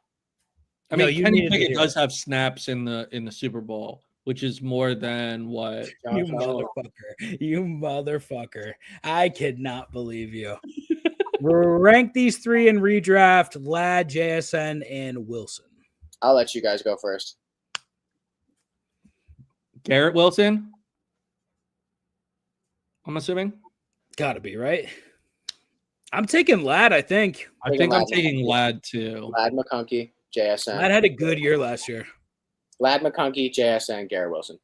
S6: I mean, Kenny Pickett does have snaps in the Super Bowl, which is more than what
S5: you motherfucker. You motherfucker. I cannot believe you. Rank these three in redraft: Ladd, JSN, and Wilson.
S4: I'll let you guys go first.
S6: Garrett Wilson, I'm assuming.
S5: Gotta be, right? I'm taking Ladd, I think.
S6: I think I'm taking Ladd too.
S4: Ladd McConkey, JSN.
S5: Ladd had a good year last year.
S4: Ladd McConkey, JSN, Garrett Wilson.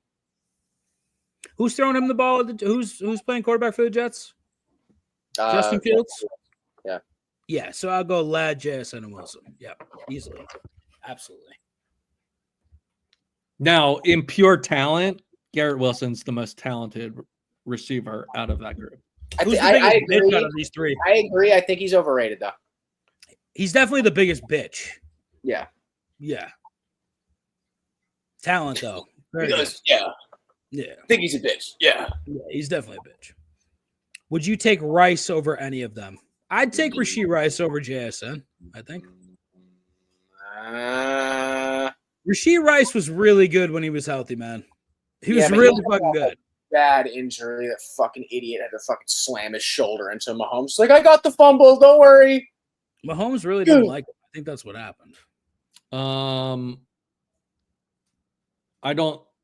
S5: Who's throwing him the ball? Who's playing quarterback for the Jets? Justin Fields?
S4: Yeah.
S5: Yeah, so I'll go Ladd, JSN, and Wilson. Yeah, easily. Absolutely.
S6: Now, in pure talent, Garrett Wilson's the most talented receiver out of that group.
S4: I agree.
S5: Out of these three?
S4: I agree. I think he's overrated, though.
S5: He's definitely the biggest bitch.
S4: Yeah.
S5: Yeah. Talent, though.
S4: Yeah.
S5: Yeah.
S4: I think he's a bitch. Yeah.
S5: He's definitely a bitch. Would you take Rice over any of them? I'd take Rashee Rice over JSN, I think. Rashee Rice was really good when he was healthy, man. He was really fucking good.
S4: Bad injury. That fucking idiot had to fucking slam his shoulder into Mahomes. Like, I got the fumble. Don't worry.
S5: Mahomes really didn't like him. I think that's what happened.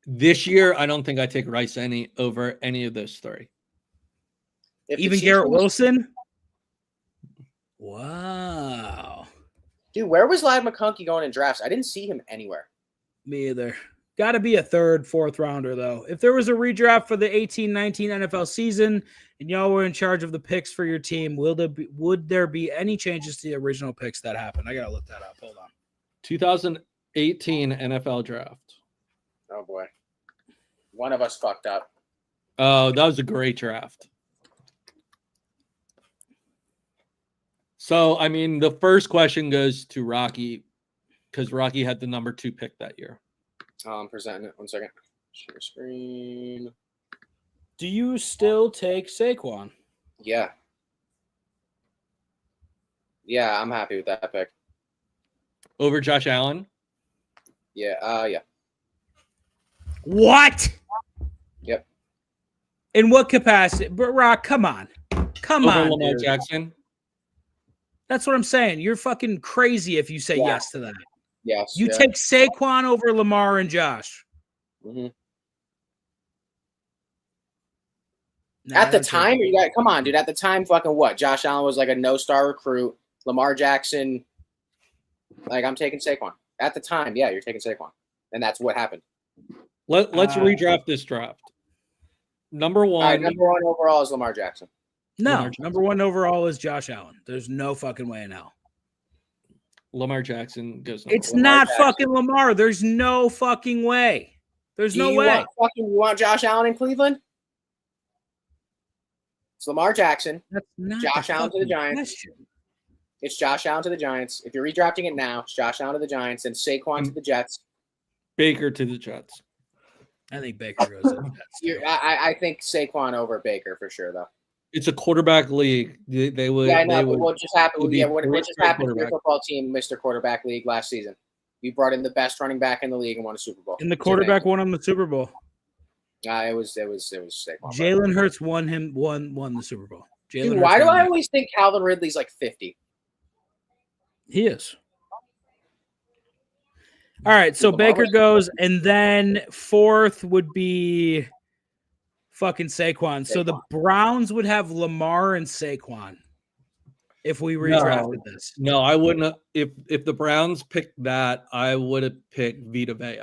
S6: This year, I don't think I take Rice over any of those three.
S5: Even Garrett Wilson? Wow.
S4: Dude, where was Ladd McConkey going in drafts? I didn't see him anywhere.
S5: Me either. Got to be a third, fourth rounder, though. If there was a redraft for the 18-19 NFL season and y'all were in charge of the picks for your team, would there be any changes to the original picks that happened? I got to look that up. Hold on.
S6: 2018 NFL draft.
S4: Oh, boy. One of us fucked up.
S6: Oh, that was a great draft. So, I mean, the first question goes to Rocky because Rocky had the number 2 pick that year.
S4: I'm presenting it. 1 second. Share screen.
S5: Do you still take Saquon?
S4: Yeah. Yeah, I'm happy with that pick.
S6: Over Josh Allen?
S4: Yeah. Yeah.
S5: What?
S4: Yep.
S5: In what capacity? But Rock, come on. Come
S6: over
S5: on,
S6: Lamar
S5: dude.
S6: Jackson?
S5: That's what I'm saying. You're fucking crazy if you say yes to that.
S4: Yes.
S5: You take Saquon over Lamar and Josh.
S4: Mm-hmm. At the time, you got come on, dude. At the time, fucking what? Josh Allen was like a no-star recruit. Lamar Jackson, like I'm taking Saquon. At the time, yeah, you're taking Saquon, and that's what happened.
S6: Let's redraft this draft. Number one.
S4: Number one overall is Lamar Jackson.
S5: No, number 1 overall is Josh Allen. There's no fucking way in hell.
S6: Lamar Jackson goes.
S5: It's not fucking Lamar. There's no fucking way. There's no way.
S4: You want Josh Allen in Cleveland? It's Lamar Jackson.
S5: That's not
S4: Josh Allen to the Giants.
S5: Question.
S4: It's Josh Allen to the Giants. If you're redrafting it now, it's Josh Allen to the Giants and Saquon to the Jets.
S6: Baker to the Jets.
S5: I think Baker goes to the Jets.
S4: I think Saquon over Baker for sure, though.
S6: It's a quarterback league. They would.
S4: Yeah, I know.
S6: But
S4: what just happened? Yeah, what just happened to your football team, Mr. Quarterback League last season? You brought in the best running back in the league and won a Super Bowl.
S5: And the quarterback won him the Super Bowl.
S4: It was Saquon.
S5: Jalen Hurts won the Super Bowl.
S4: Dude, why do I always think Calvin Ridley's like 50?
S5: He is. All right, so Baker goes, and then 4th would be fucking Saquon. So the Browns would have Lamar and Saquon if we redrafted this.
S6: No, I wouldn't have. If the Browns picked that, I would have picked Vita Vea.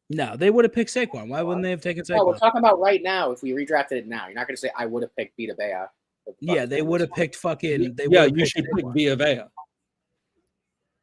S5: No, they would have picked Saquon. Why wouldn't they have taken Saquon?
S4: No, we're talking about right now. If we redrafted it now, you're not going to say I would have picked Vita Vea.
S5: Yeah, they would have picked fucking.
S6: You should pick Vita Vea.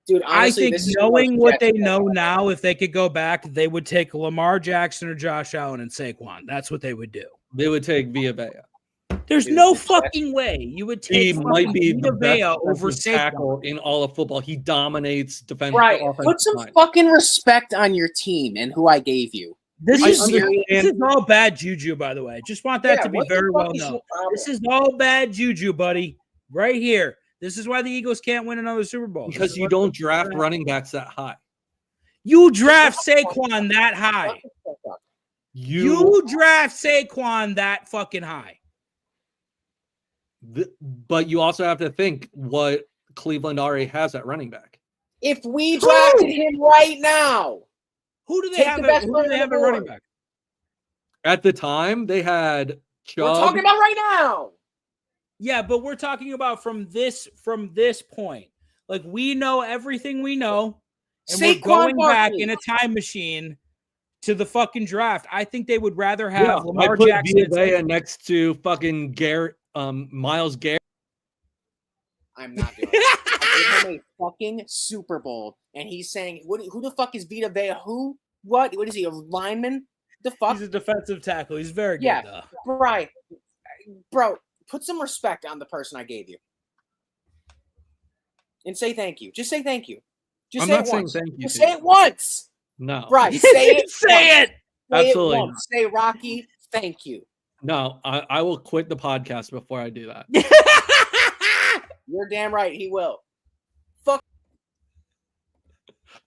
S4: Dude, honestly,
S5: I think knowing what they know now, if they could go back, they would take Lamar Jackson or Josh Allen and Saquon. That's what they would do.
S6: They would take Vita Vea.
S5: There's no fucking way you would take.
S6: He might be
S5: Vita
S6: the best
S5: Vea over
S6: tackle in all of football. He dominates defense.
S4: Right. Put some fucking respect on your team and who I gave you.
S5: This is all bad juju, by the way. Just want that to be very well known. This is all bad juju, buddy. Right here. This is why the Eagles can't win another Super Bowl.
S6: Because you don't draft running backs that high.
S5: You draft Saquon that high. You draft Saquon that fucking high.
S6: But you also have to think what Cleveland already has at running back.
S4: If we drafted him right now,
S5: who do they have at running back?
S6: At the time, they had Chubb.
S4: We're talking about right now.
S5: Yeah, but we're talking about from this point. Like, we know everything we know, and we're going back in a time machine to the fucking draft. I think they would rather have Lamar Jackson
S6: next to fucking Myles Garrett.
S4: I'm not doing it. I gave him a fucking Super Bowl, and he's saying, who the fuck is Vita Vea? Who? What? What is he, a lineman? The fuck?
S5: He's a defensive tackle. He's very good, though.
S4: Right. Bro, put some respect on the person I gave you. And say thank you. Just say thank you.
S6: I'm not saying thank you.
S4: Just say it once.
S6: No.
S4: Right. Say it.
S5: Say it.
S6: Absolutely.
S4: It once. Say, Rocky, thank you.
S6: No, I will quit the podcast before I do that.
S4: You're damn right. He will. Fuck.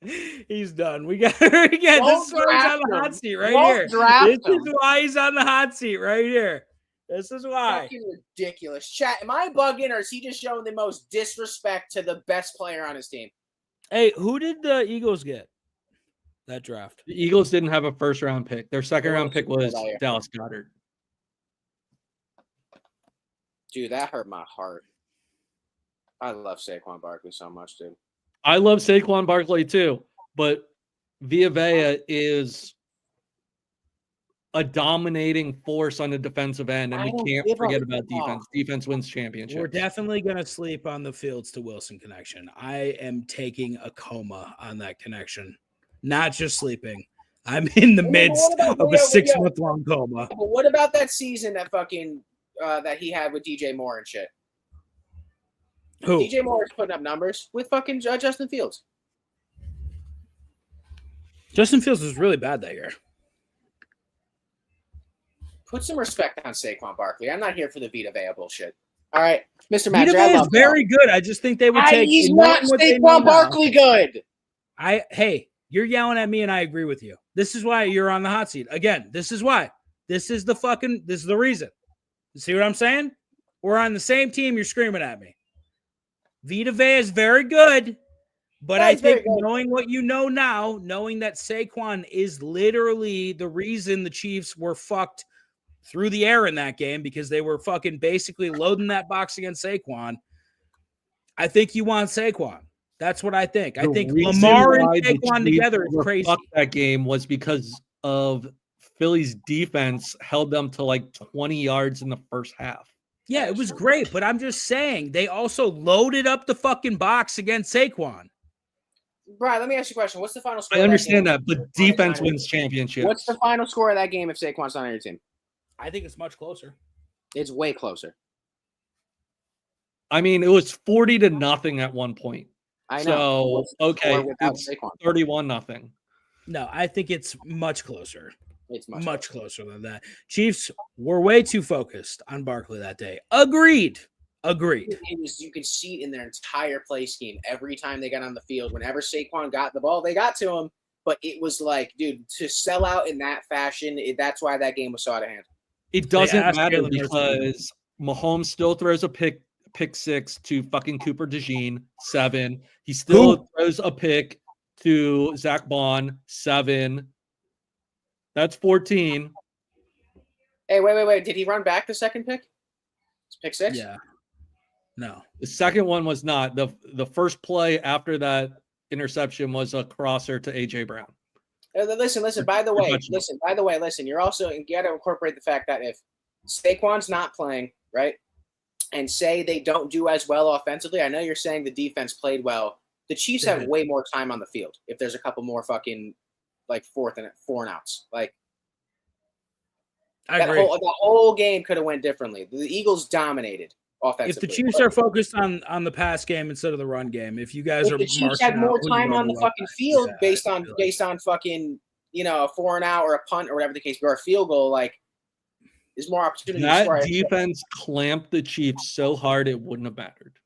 S5: He's done. We got this is why he's on the hot seat right here. This is why he's on the hot seat right here. This is why.
S4: Fucking ridiculous. Chat, am I bugging or is he just showing the most disrespect to the best player on his team?
S5: Hey, who did the Eagles get that draft?
S6: The Eagles didn't have a first-round pick. Their second-round pick was Dallas Goedert.
S4: Dude, that hurt my heart. I love Saquon Barkley so much, dude.
S6: I love Saquon Barkley too, but Vita Vea is a dominating force on the defensive end, and we can't forget about defense. Defense wins championships.
S5: We're definitely going to sleep on the Fields to Wilson connection. I am taking a coma on that connection. Not just sleeping. I'm in the midst of a 6-month-long coma.
S4: But what about that season that fucking that he had with DJ Moore and shit?
S5: Who?
S4: DJ Moore is putting up numbers with fucking Justin Fields.
S5: Justin Fields was really bad that year.
S4: Put some respect on Saquon Barkley. I'm not here for the Vita Vea bullshit. All right, Mr. Matt.
S5: Vita Vea is very good. I just think they would take.
S4: He's not Saquon Barkley good.
S5: Hey, you're yelling at me, and I agree with you. This is why you're on the hot seat again. This is why. This is the reason. You see what I'm saying? We're on the same team. You're screaming at me. Vita Vea is very good, but I think knowing what you know now, knowing that Saquon is literally the reason the Chiefs were fucked through the air in that game because they were fucking basically loading that box against Saquon. I think you want Saquon. That's what I think. I think Lamar and Saquon together is crazy.
S6: That game was because of Philly's defense held them to like 20 yards in the first half.
S5: Yeah, it was great, but I'm just saying they also loaded up the fucking box against Saquon.
S4: Brian, let me ask you a question. What's the final score?
S6: I understand that, but defense wins championships.
S4: What's the final score of that game if Saquon's not on your team?
S5: I think it's much closer.
S4: It's way closer.
S6: I mean, it was 40-0 at one point.
S4: I know.
S6: So, okay, it's 31-0.
S5: No, I think it's much closer.
S4: It's
S5: much closer than that. Chiefs were way too focused on Barkley that day. Agreed.
S4: You could see it in their entire play scheme. Every time they got on the field, whenever Saquon got the ball, they got to him. But it was like, dude, to sell out in that fashion, that's why that game was so out of hand.
S6: It doesn't matter because Mahomes still throws a pick 6 to fucking Cooper DeJean, 7. He still throws a pick to Zach Bond, 7. That's 14.
S4: Hey, wait. Did he run back the second pick? It's pick 6?
S5: Yeah. No.
S6: The second one was not. The first play after that interception was a crosser to A.J. Brown.
S4: Listen. By the way, you're also, you got to incorporate the fact that if Saquon's not playing, right, and say they don't do as well offensively, I know you're saying the defense played well. The Chiefs have way more time on the field if there's a couple more fucking like 4 and outs. Like
S5: I agree.
S4: The whole game could have went differently. The Eagles dominated offensively.
S5: If the Chiefs are focused on the pass game instead of the run game, if you guys are
S4: the Chiefs had more time on the fucking field based on fucking, a 4 and out or a punt or whatever the case, or a field goal, like There's more opportunity to
S6: That
S4: score.
S6: defense clamped the Chiefs so hard it wouldn't have mattered.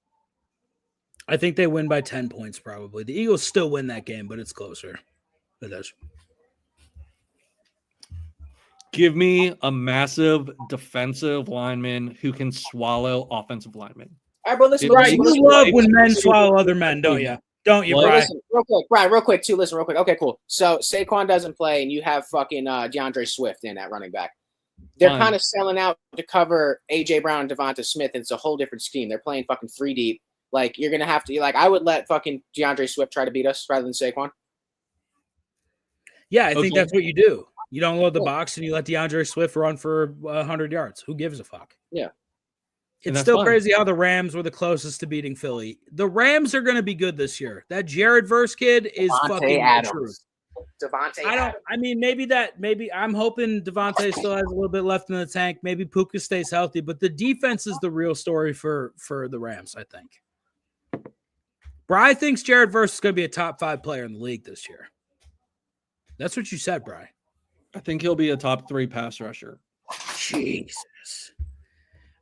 S5: I think they win by 10 points probably. The Eagles still win that game, but it's closer. It is.
S6: Give me a massive defensive lineman who can swallow offensive linemen.
S4: All right, but listen,
S5: Right, you love when men swallow other men, don't you? Don't you, Brian?
S4: Listen, real quick, Brian, real quick, too. Listen, real quick. Okay, cool. So Saquon doesn't play, and you have fucking DeAndre Swift in at running back. They're
S6: Fine.
S4: kind of selling out to cover A.J. Brown and Devonta Smith, and it's a whole different scheme. They're playing fucking 3 deep. Like, you're going to have to – like, I would let fucking DeAndre Swift try to beat us rather than Saquon.
S5: Yeah, I think that's what you do. You don't load the box and you let DeAndre Swift run for 100 yards. Who gives a fuck?
S4: Yeah.
S5: It's still crazy how the Rams were the closest to beating Philly. The Rams are going to be good this year. That Jared Verse kid is fucking the truth. I mean, maybe I'm hoping Devontae still has a little bit left in the tank. Maybe Puka stays healthy, but the defense is the real story for the Rams, I think. Bri thinks Jared Verse is going to be a top 5 player in the league this year. That's what you said, Bri.
S6: I think he'll be a top 3 pass rusher.
S5: Jesus.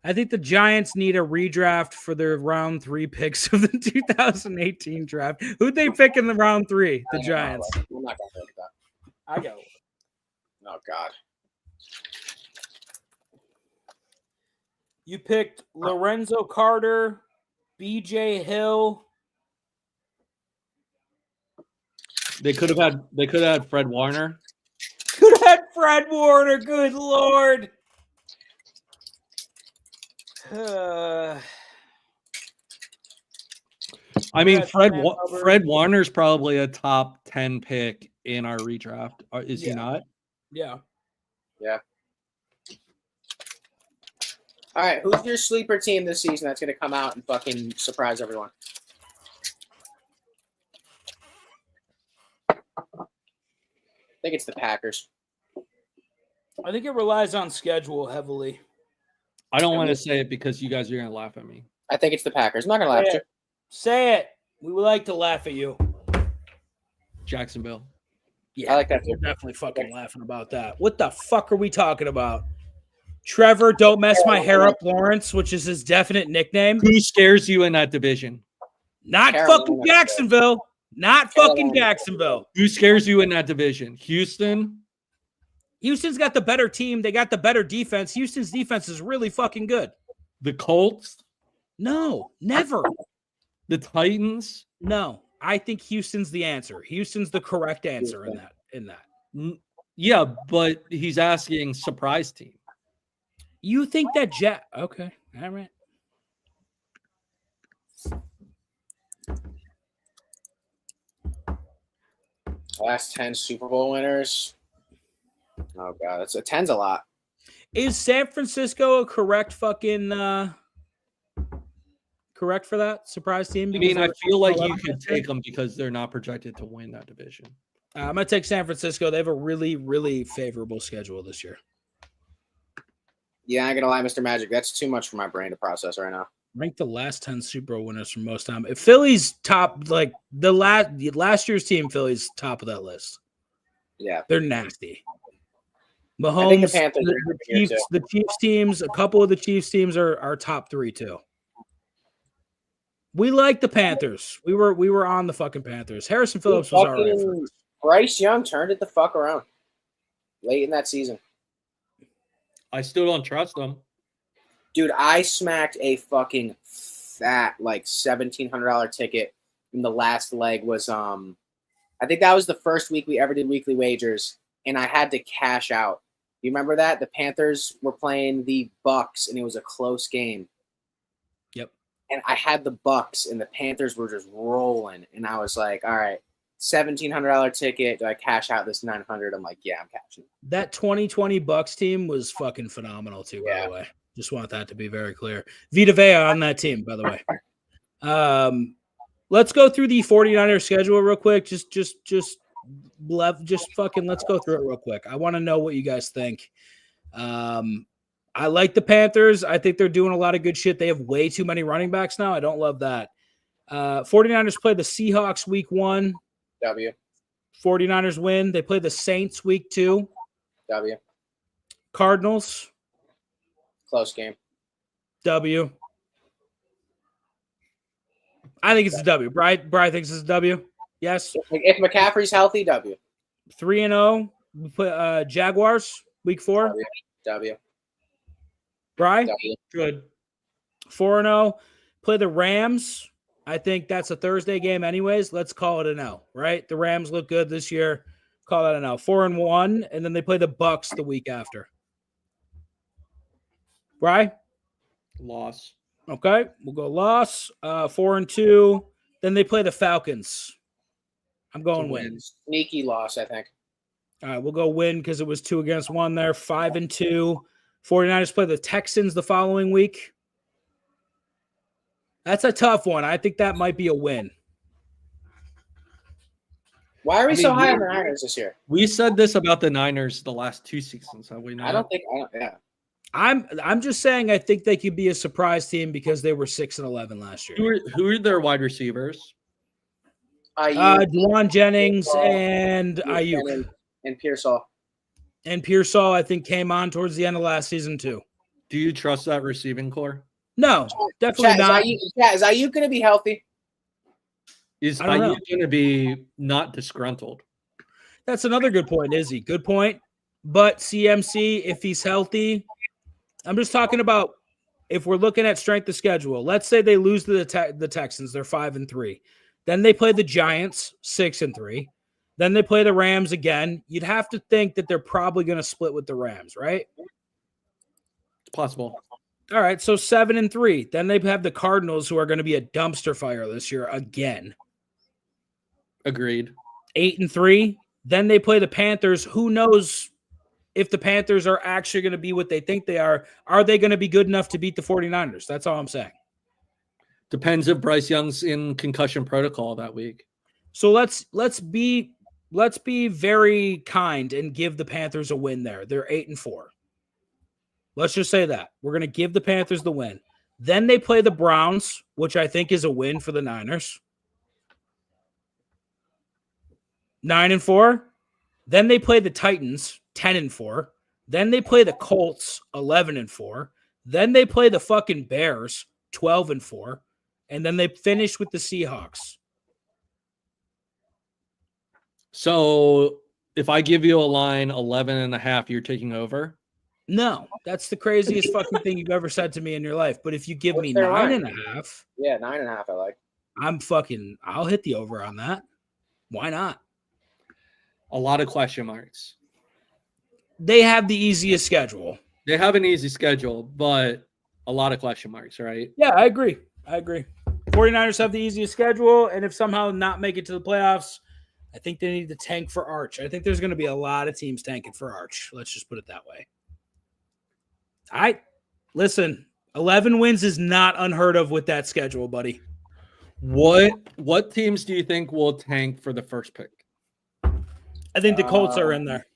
S5: I think the Giants need a redraft for their round 3 picks of the 2018 draft. Who'd they pick in the round 3? The Giants.
S4: I'm not going to look at that.
S5: I go.
S4: Oh, God.
S5: You picked Lorenzo Carter, BJ Hill.
S6: They could have had Fred Warner.
S5: Could have had Fred Warner. Good Lord.
S6: I mean, Fred Warner's probably a top 10 pick in our redraft. Is he not?
S5: Yeah.
S4: Yeah. All right, who's your sleeper team this season that's going to come out and fucking surprise everyone? I think it's the Packers.
S5: I think it relies on schedule heavily.
S6: I don't want to say it because you guys are going to laugh at me.
S4: I think it's the Packers. I'm not going to laugh at you.
S5: Say it. We would like to laugh at you.
S6: Jacksonville.
S5: Yeah,
S4: I like that too.
S5: We're definitely fucking laughing about that. What the fuck are we talking about? Trevor, don't mess my hair up, Lawrence, which is his definite nickname.
S6: Who scares you in that division?
S5: Not fucking Jacksonville. Not fucking Jacksonville.
S6: Who scares you in that division? Houston?
S5: Houston's got the better team. They got the better defense. Houston's defense is really fucking good.
S6: The Colts?
S5: No, never.
S6: The Titans?
S5: No, I think Houston's the answer. Houston's the correct answer in that.
S6: Yeah, but he's asking surprise team.
S5: You think that okay. All right.
S4: Last 10 Super Bowl winners. Oh, God. That's a 10's a lot.
S5: Is San Francisco a correct fucking correct for that surprise team?
S6: I mean, I feel like you could take them because they're not projected to win that division.
S5: I'm going to take San Francisco. They have a really, really favorable schedule this year.
S4: Yeah, I ain't going to lie, Mr. Magic. That's too much for my brain to process right now.
S5: Rank the last 10 Super Bowl winners from most time. If Philly's top, like the last year's team, Philly's top of that list.
S4: Yeah.
S5: They're nasty. Mahomes, the Chiefs teams, a couple of the Chiefs teams are top 3 too. We like the Panthers. We were on the fucking Panthers. Harrison Phillips was all right for us.
S4: Bryce Young turned it the fuck around late in that season.
S6: I still don't trust them.
S4: Dude, I smacked a fucking fat like $1,700 ticket, and the last leg was I think that was the first week we ever did weekly wagers, and I had to cash out. You remember that? The Panthers were playing the Bucks, and it was a close game.
S5: Yep.
S4: And I had the Bucks, and the Panthers were just rolling, and I was like, all right, $1,700 ticket. Do I cash out this $900? I'm like, yeah, I'm cashing.
S5: That 2020 Bucks team was fucking phenomenal too, by the way. Just want that to be very clear. Vita Vea on that team, by the way. Let's go through the 49ers schedule real quick. Just fucking let's go through it real quick. I want to know what you guys think. I like the Panthers. I think they're doing a lot of good shit. They have way too many running backs now. I don't love that. 49ers play the Seahawks week 1.
S4: W.
S5: 49ers win. They play the Saints week 2.
S4: W.
S5: Cardinals.
S4: Close game.
S5: W. I think it's a W. Brian thinks it's a W. Yes.
S4: If McCaffrey's healthy, W.
S5: 3-0. We put Jaguars week 4.
S4: W.
S5: Brian?
S4: W.
S5: Good. 4-0. Play the Rams. I think that's a Thursday game anyways. Let's call it an L, right? The Rams look good this year. Call that an L. 4-1, and then they play the Bucks the week after. Right?
S6: Loss.
S5: Okay, we'll go loss. 4-2. Then they play the Falcons. I'm going win.
S4: Sneaky loss, I think.
S5: All right, we'll go win because it was 2-1 there. 5-2. 49ers play the Texans the following week. That's a tough one. I think that might be a win.
S4: Why are we so high on the Niners this year?
S6: We said this about the Niners the last 2 seasons, have we not?
S4: Yeah.
S5: I'm just saying I think they could be a surprise team because they were 6-11 last year.
S6: Who are their wide receivers?
S5: Juwan Jennings and Ayuk.
S4: And Pearsall.
S5: And Pearsall, I think, came on towards the end of last season, too.
S6: Do you trust that receiving core?
S5: No, definitely not.
S4: Is Ayuk going to be healthy?
S6: Is Ayuk going to be not disgruntled?
S5: That's another good point, Izzy. Good point. But CMC, if he's healthy, I'm just talking about if we're looking at strength of schedule. Let's say they lose to the Texans. They're 5-3. Then they play the Giants, 6-3. Then they play the Rams again. You'd have to think that they're probably going to split with the Rams, right?
S6: It's possible.
S5: All right, so 7-3. Then they have the Cardinals, who are going to be a dumpster fire this year again.
S6: Agreed.
S5: 8-3. Then they play the Panthers. Who knows if the Panthers are actually going to be what they think they are? Are they going to be good enough to beat the 49ers? That's all I'm saying.
S6: Depends if Bryce Young's in concussion protocol that week.
S5: So let's be very kind and give the Panthers a win there. They're 8-4. Let's just say that. We're going to give the Panthers the win. Then they play the Browns, which I think is a win for the Niners. 9-4. Then they play the Titans, 10-4. Then they play the Colts, 11-4. Then they play the fucking Bears, 12-4. And then they finish with the Seahawks.
S6: So if I give you a line 11.5, you're taking over?
S5: No, that's the craziest fucking thing you've ever said to me in your life. But if you give me 9.5,
S4: yeah, 9.5, I like.
S5: I'll hit the over on that. Why not?
S6: A lot of question marks.
S5: They have the easiest schedule.
S6: They have an easy schedule, but a lot of question marks, right?
S5: Yeah, I agree. 49ers have the easiest schedule, and if somehow not make it to the playoffs, I think they need to tank for Arch. I think there's going to be a lot of teams tanking for Arch. Let's just put it that way. Listen, 11 wins is not unheard of with that schedule, buddy.
S6: What teams do you think will tank for the first pick?
S5: I think the Colts are in there.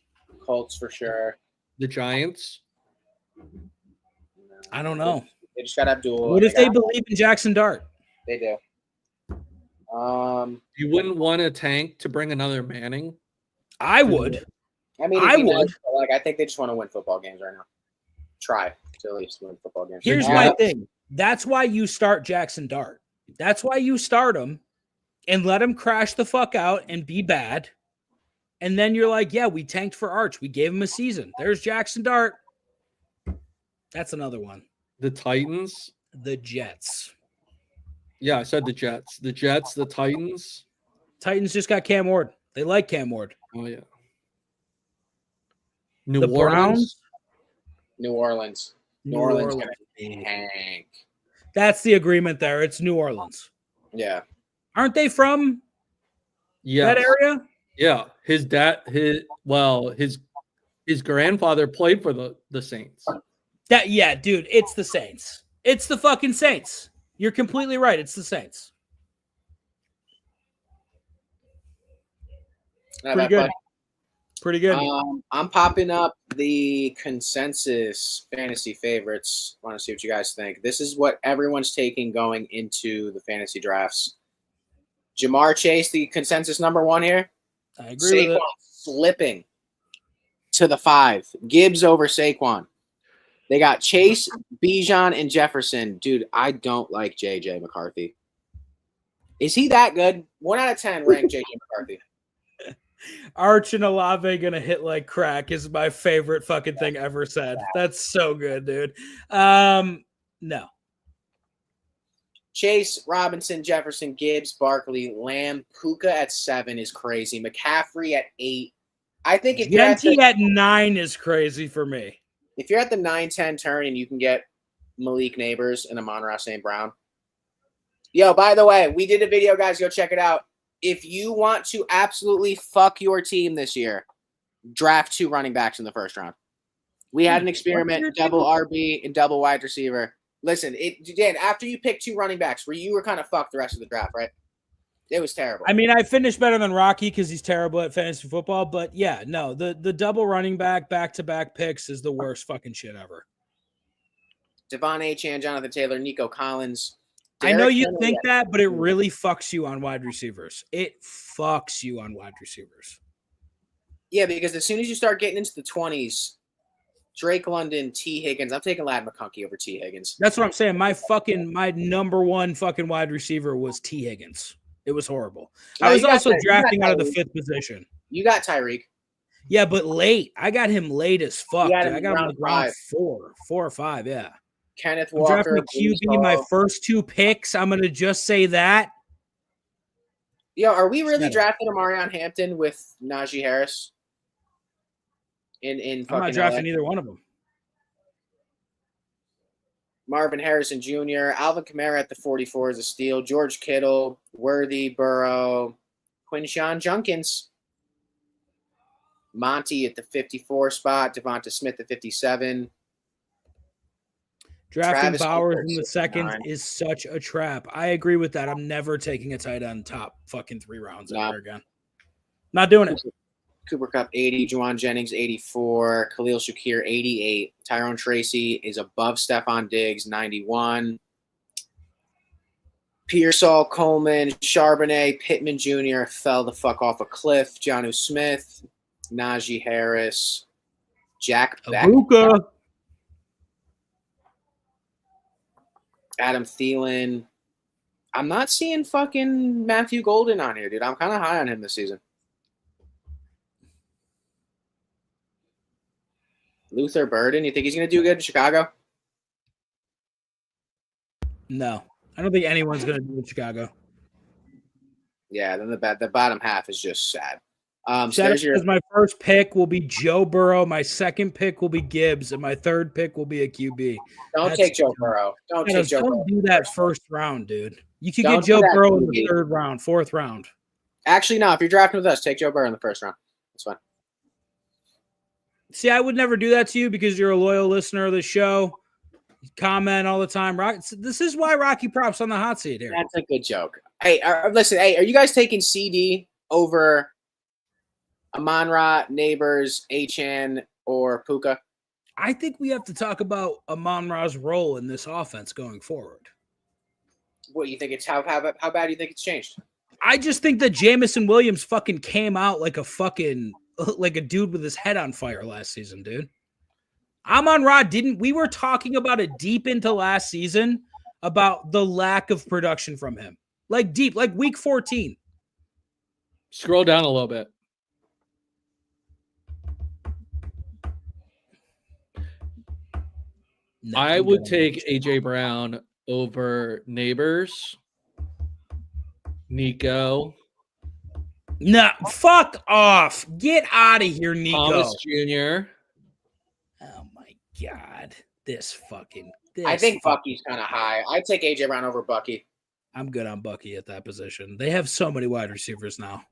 S4: Colts for sure.
S6: The Giants?
S5: I don't know.
S4: They just got Abdul.
S5: What if they believe in Jackson Dart?
S4: They do.
S6: You wouldn't want to tank to bring another Manning?
S5: I would.
S4: I mean, I would. I think they just want to win football games right now. Try to at least win football games.
S5: Here's my thing. That's why you start Jackson Dart. That's why you start him and let him crash the fuck out and be bad. And then you're like, yeah, we tanked for Arch. We gave him a season. There's Jackson Dart. That's another one.
S6: The Titans?
S5: The Jets.
S6: Yeah, I said the Jets. The Jets, the Titans.
S5: Titans just got Cam Ward. They like Cam Ward.
S6: Oh, yeah.
S5: New Orleans?
S4: New Orleans. New Orleans going to tank.
S5: That's the agreement there. It's New Orleans.
S4: Yeah.
S5: Aren't they from that area?
S6: Yeah. His grandfather played for the Saints.
S5: Dude, it's the Saints. It's the fucking Saints. You're completely right. It's the Saints. Pretty good. Pretty good.
S4: I'm popping up the consensus fantasy favorites. Want to see what you guys think. This is what everyone's taking going into the fantasy drafts. Jamar Chase, the consensus number 1 here.
S5: I agree with it.
S4: Slipping to the 5. Gibbs over Saquon. They got Chase, Bijan, and Jefferson. Dude, I don't like J.J. McCarthy. Is he that good? 1 out of 10 rank J.J. McCarthy.
S5: Arch and Olave gonna hit like crack is my favorite fucking thing ever said. That's so good, dude. No.
S4: Chase, Robinson, Jefferson, Gibbs, Barkley, Lamb, Puka at 7 is crazy. McCaffrey at 8. I think if
S5: Genty at 9 is crazy for me.
S4: If you're at the 9-10 turn and you can get Malik Neighbors and Amon-Ra St. Brown. Yo, by the way, we did a video, guys. Go check it out. If you want to absolutely fuck your team this year, draft 2 running backs in the first round. We had an experiment, double RB and double wide receiver. Listen, Dan, after you pick 2 running backs, you were kind of fucked the rest of the draft, right? It was terrible.
S5: I mean, I finished better than Rocky because he's terrible at fantasy football. But yeah, no, the double running back-to-back picks is the worst fucking shit ever.
S4: Devon Achane, Jonathan Taylor, Nico Collins.
S5: I know you think that, but it really fucks you on wide receivers. It fucks you on wide receivers.
S4: Yeah, because as soon as you start getting into the 20s, Drake London, T. Higgins. I'm taking Ladd McConkey over T. Higgins.
S5: That's what I'm saying. My number one fucking wide receiver was T. Higgins. It was horrible. I was also drafting out of the 5th position.
S4: You got Tyreek.
S5: Yeah, but late. I got him late as fuck. I got him
S4: round
S5: round 4 or 5, yeah.
S4: Kenneth
S5: I'm
S4: Walker.
S5: drafting a QB my first 2 picks. I'm going to just say that.
S4: Yo, are we really drafting Amarion Hampton with Najee Harris? I'm
S5: not drafting either one of them.
S4: Marvin Harrison Jr., Alvin Kamara at the 44 is a steal. George Kittle, Worthy, Burrow, Quinshon Junkins, Monty at the 54 spot, Devonta Smith at 57.
S5: Drafting
S4: Travis
S5: Bowers
S4: Cooper,
S5: in the second
S4: 69.
S5: is such a trap. I agree with that. I'm never taking a tight end top fucking 3 rounds ever again. Not doing it.
S4: Cooper Kupp 80, Juwan Jennings 84, Khalil Shakir 88, Tyrone Tracy is above Stephon Diggs 91, Pearsall, Coleman, Charbonnet, Pittman Jr. fell the fuck off a cliff, Jonnu Smith, Najee Harris, Jack Beck,
S5: Abuka.
S4: Adam Thielen. I'm not seeing fucking Matthew Golden on here, dude. I'm kind of high on him this season. Luther Burden, you think he's going to do good in Chicago?
S5: No. I don't think anyone's going to do it in Chicago.
S4: Yeah, then the bottom half is just sad.
S5: My first pick will be Joe Burrow. My second pick will be Gibbs. And my third pick will be a QB.
S4: Don't take Joe Burrow. Don't
S5: do that first round, dude. You could get Joe Burrow in the 3rd round, 4th round.
S4: Actually, no. If you're drafting with us, take Joe Burrow in the 1st round. That's fine.
S5: See, I would never do that to you because you're a loyal listener of the show. You comment all the time. This is why Rocky Prop's on the hot seat here.
S4: That's a good joke. Hey, listen. Hey, are you guys taking CD over Amon-Ra, Neighbors, Achane, or Puka?
S5: I think we have to talk about Amon-Ra's role in this offense going forward.
S4: What you think it's how bad do you think it's changed?
S5: I just think that Jamison Williams fucking came out like a dude with his head on fire last season, dude. Amon-Ra didn't. We were talking about it deep into last season about the lack of production from him. Like deep, like week 14.
S6: Scroll down a little bit. No, I would take A.J. Brown over Neighbors, Nico.
S5: No, fuck off. Get out of here, Nico.
S6: Thomas Jr.
S5: Oh, my God.
S4: I think Bucky's kind of high. I'd take A.J. Brown over Bucky.
S5: I'm good on Bucky at that position. They have so many wide receivers now.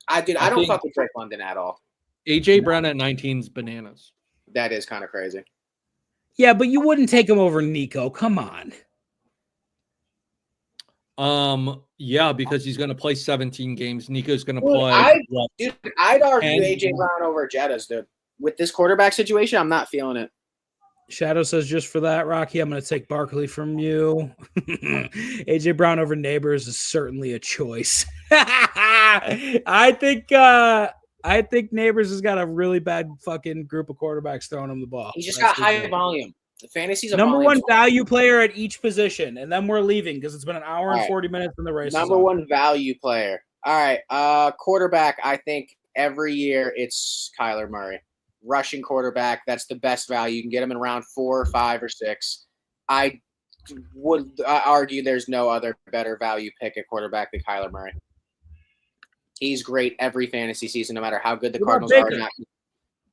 S4: I don't fuck with Drake London at all.
S6: A.J. Brown at 19 is bananas.
S4: That is kind of crazy.
S5: Yeah, but you wouldn't take him over Nico. Come on.
S6: Yeah, because he's going to play 17 games. Nico's going to play.
S4: I'd argue A.J. Brown over Jettas, dude. With this quarterback situation, I'm not feeling it.
S5: Shadow says, just for that, Rocky, I'm going to take Barkley from you. A.J. Brown over Neighbors is certainly a choice. I think I think Neighbors has got a really bad fucking group of quarterbacks throwing him the ball.
S4: He just
S5: That's
S4: got high
S5: legit.
S4: volume. The fantasy's a
S5: Number
S4: volume
S5: one
S4: sport.
S5: value player at each position, and then we're leaving because it's been an hour
S4: All
S5: and
S4: right.
S5: 40 minutes in the race.
S4: Number one value player. All right. Quarterback, I think every year it's Kyler Murray. Rushing quarterback, that's the best value. You can get him in round 4, 5, or 6. I would argue there's no other better value pick at quarterback than Kyler Murray. He's great every fantasy season, no matter how good the
S5: What about
S4: Cardinals are.
S5: Baker?
S4: Not.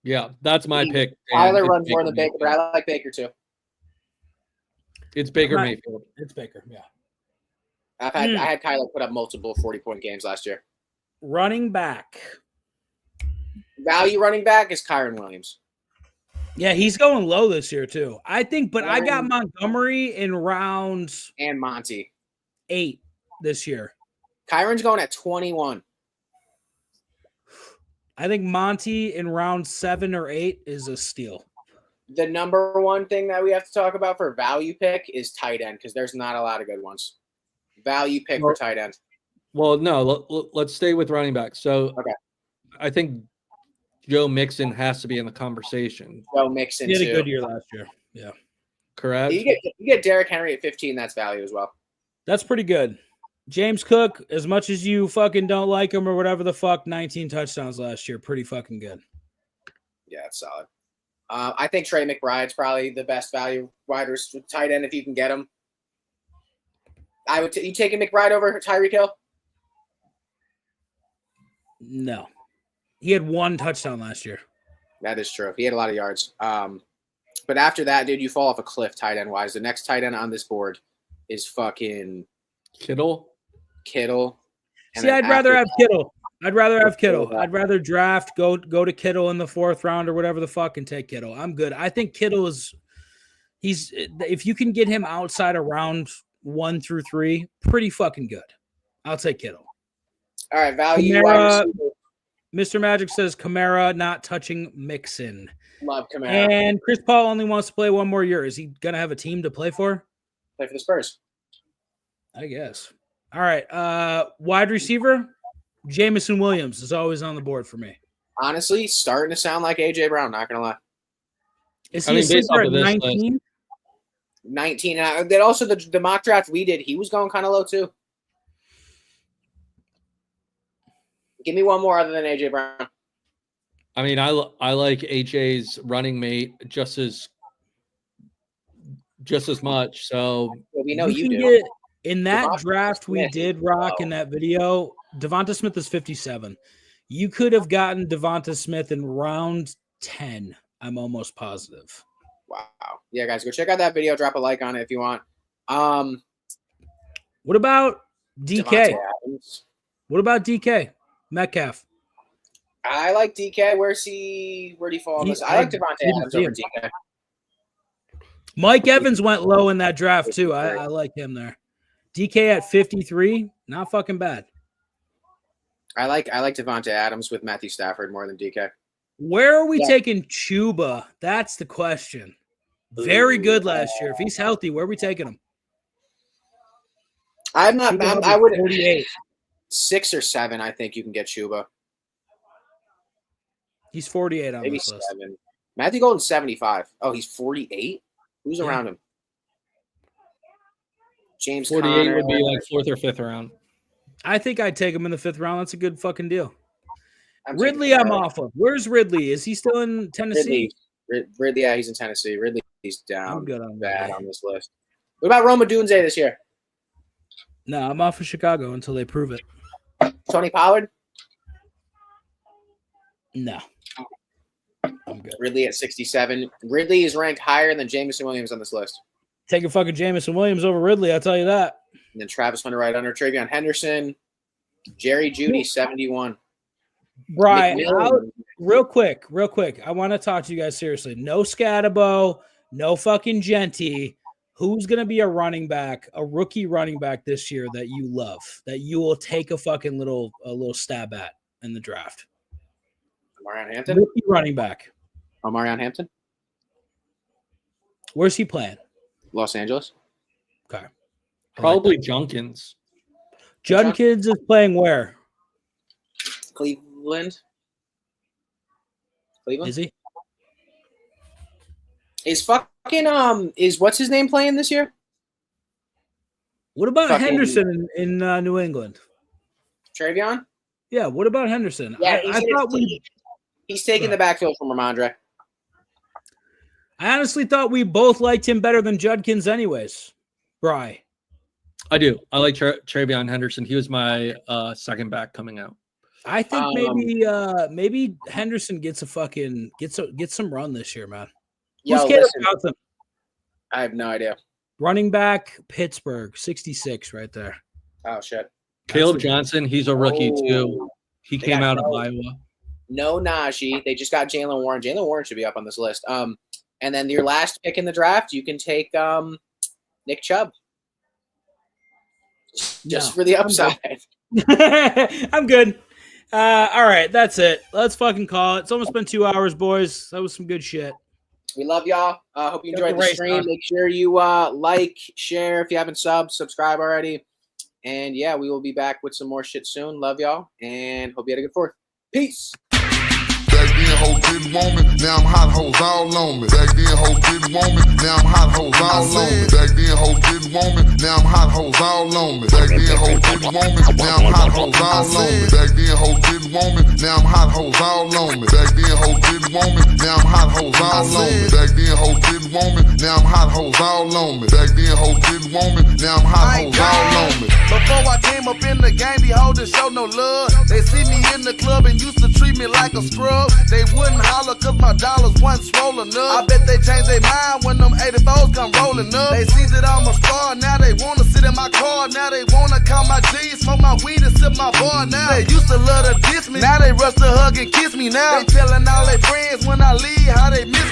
S6: Yeah, that's my pick.
S4: Kyler
S6: It's
S4: runs more than Baker,
S6: Mayfield.
S4: but I like Baker too.
S6: It's Baker
S5: Right.
S6: Mayfield.
S5: It's Baker, yeah.
S4: I had Kyler put up multiple 40-point games last year.
S5: Running back.
S4: Value running back is Kyron Williams.
S5: Yeah, he's going low this year too. I think, but I got Montgomery in round
S4: And Monty.
S5: 8 this year.
S4: Kyron's going at 21.
S5: I think Monty in round 7 or 8 is a steal.
S4: The number one thing that we have to talk about for value pick is tight end because there's not a lot of good ones. Value pick for tight end.
S6: Well, no, let's stay with running back. So
S4: Okay.
S6: I think Joe Mixon has to be in the conversation.
S4: Joe Mixon
S5: He had a
S4: too.
S5: good year last year. Yeah.
S6: Correct?
S4: You get Derrick Henry at 15. That's value as well.
S5: That's pretty good. James Cook, as much as you fucking don't like him or whatever the fuck, 19 touchdowns last year. Pretty fucking good.
S4: Yeah, it's solid. I think Trey McBride's probably the best value tight end if you can get him. I would. You taking McBride over Tyreek Hill?
S5: No. He had 1 touchdown last year.
S4: That is true. He had a lot of yards. But after that, dude, you fall off a cliff tight end wise. The next tight end on this board is fucking
S6: Kittle.
S4: And
S5: See, I'd rather have Kittle. I'd rather draft, go to Kittle in the 4th round or whatever the fuck and take Kittle. I'm good. I think Kittle he's if you can get him outside of round 1 through 3, pretty fucking good. I'll take Kittle.
S4: All right, value.
S5: Kamara, Mr. Magic says Kamara not touching Mixon.
S4: Love Kamara.
S5: And Chris Paul only wants to play 1 more year. Is he going to have a team to play for?
S4: Play for the Spurs.
S5: I guess. All right. Wide receiver, Jamison Williams is always on the board for me.
S4: Honestly, starting to sound like AJ Brown. Not gonna lie.
S5: Is he a sleeper at 19?
S4: 19. And then also the mock draft we did, he was going kind of low too. Give me one more other than AJ Brown.
S6: I mean, I like HA's running mate just as much. So
S4: we know
S5: you
S4: do.
S5: Get, in that
S4: Devonta
S5: draft we
S4: Smith.
S5: did rock in that video, Devonta Smith is 57. You could have gotten Devonta Smith in round 10. I'm almost positive.
S4: Wow. Yeah, guys, go check out that video. Drop a like on it if you want.
S5: What about DK?
S4: Devontae Adams.
S5: What about DK Metcalf?
S4: I like DK. Where'd he fall on this? I like Devontae Adams over DK.
S5: Mike Evans went low in that draft too. I like him there. DK at 53, not fucking bad.
S4: I like Devontae Adams with Matthew Stafford more than DK.
S5: Where are we taking Chuba? That's the question. Very good last year. If he's healthy, where are we taking him?
S4: I would
S5: 48.
S4: 6 or 7. I think you can get Chuba.
S5: He's 48 on
S4: Maybe
S5: this
S4: 7.
S5: list.
S4: Matthew Golden's 75. Oh, he's 48. Who's around him? James
S6: 48
S4: Conner.
S6: would be like 4th or 5th round.
S5: I think I'd take him in the 5th round. That's a good fucking deal.
S4: Ridley,
S5: I'm off of. Where's Ridley? Is he still in Tennessee?
S4: Ridley, yeah, he's in Tennessee. Ridley's down
S5: I'm good on
S4: bad
S5: that.
S4: on this list. What about Roma Dunze this year?
S5: No, I'm off of Chicago until they prove it.
S4: Tony Pollard?
S5: No. I'm good.
S4: Ridley at 67. Ridley is ranked higher than Jameson Williams on this list.
S5: Taking fucking Jamison Williams over Ridley, I'll tell you that.
S4: And then Travis Hunter right under Travion Henderson. Jerry Jeudy, 71.
S5: Brian,
S4: McMillan.
S5: real quick. I want to talk to you guys seriously. No Scatabo, no fucking Genty. Who's going to be a rookie running back this year that you love, that you will take a fucking little stab at in the draft?
S4: Marion Hampton?
S5: Rookie running back.
S4: Marion Hampton?
S5: Where's he playing?
S4: Los Angeles.
S5: Okay.
S6: Probably Junkins.
S5: Junkins is playing where?
S4: Cleveland. Cleveland?
S5: Is he?
S4: Is fucking is what's his name playing this year?
S5: What about
S4: Fucking-
S5: Henderson in New England?
S4: Travion?
S5: Yeah, what about Henderson?
S4: Yeah,
S5: I thought
S4: he's taking the backfield from Ramondre.
S5: I honestly thought we both liked him better than Judkins anyways. Bry.
S6: I do. I like Travion Henderson. He was my second back coming out.
S5: I think maybe Henderson gets some run this year, man. Who's Caleb Johnson?
S4: I have no idea.
S5: Running back, Pittsburgh, 66 right there.
S4: Oh shit.
S6: Caleb Johnson, he's a rookie too. He
S4: They
S6: came
S4: got
S6: out of Iowa.
S4: No Najee. They just got Jalen Warren. Jalen Warren should be up on this list. And then your last pick in the draft, you can take Nick Chubb. Just for the upside.
S5: I'm good. All right, that's it. Let's fucking call it. It's almost been 2 hours, boys. That was some good shit.
S4: We love y'all. Hope you enjoyed the stream. Make sure you like, share if you haven't subbed, subscribe already. And yeah, we will be back with some more shit soon. Love y'all and hope you had a good fourth. Peace.
S12: Back then, hoes didn't want me. Now I'm hot hoes all on me. Back then, hoes didn't want me. Now I'm hot hoes all on me. Back then, hoes didn't want me. Now I'm hot hoes all on me. Back then, hoes didn't want me. Now I'm hot hoes all on me. Back then, hoes didn't want me. Now I'm hot hoes all on me. Back then, hoes didn't want me. Now I'm hot hoes all on me. Back then, hoes didn't want me. Now I'm hot hoes all on me. Back then, hoes didn't want me. Now I'm hot hoes all on me.
S13: Before I came up in the game, these hoes didn't show no love. They see me in the club and used to treat me like a scrub. They wouldn't holler cause my dollars wasn't swollen up. I bet they changed their mind when them 84s come rolling up. They see that I'm a star, now they wanna sit in my car. Now they wanna count my G's, smoke my weed and sip my bar. Now they used to love to diss me, now they rush to hug and kiss me now. They telling all their friends when I leave how they miss me.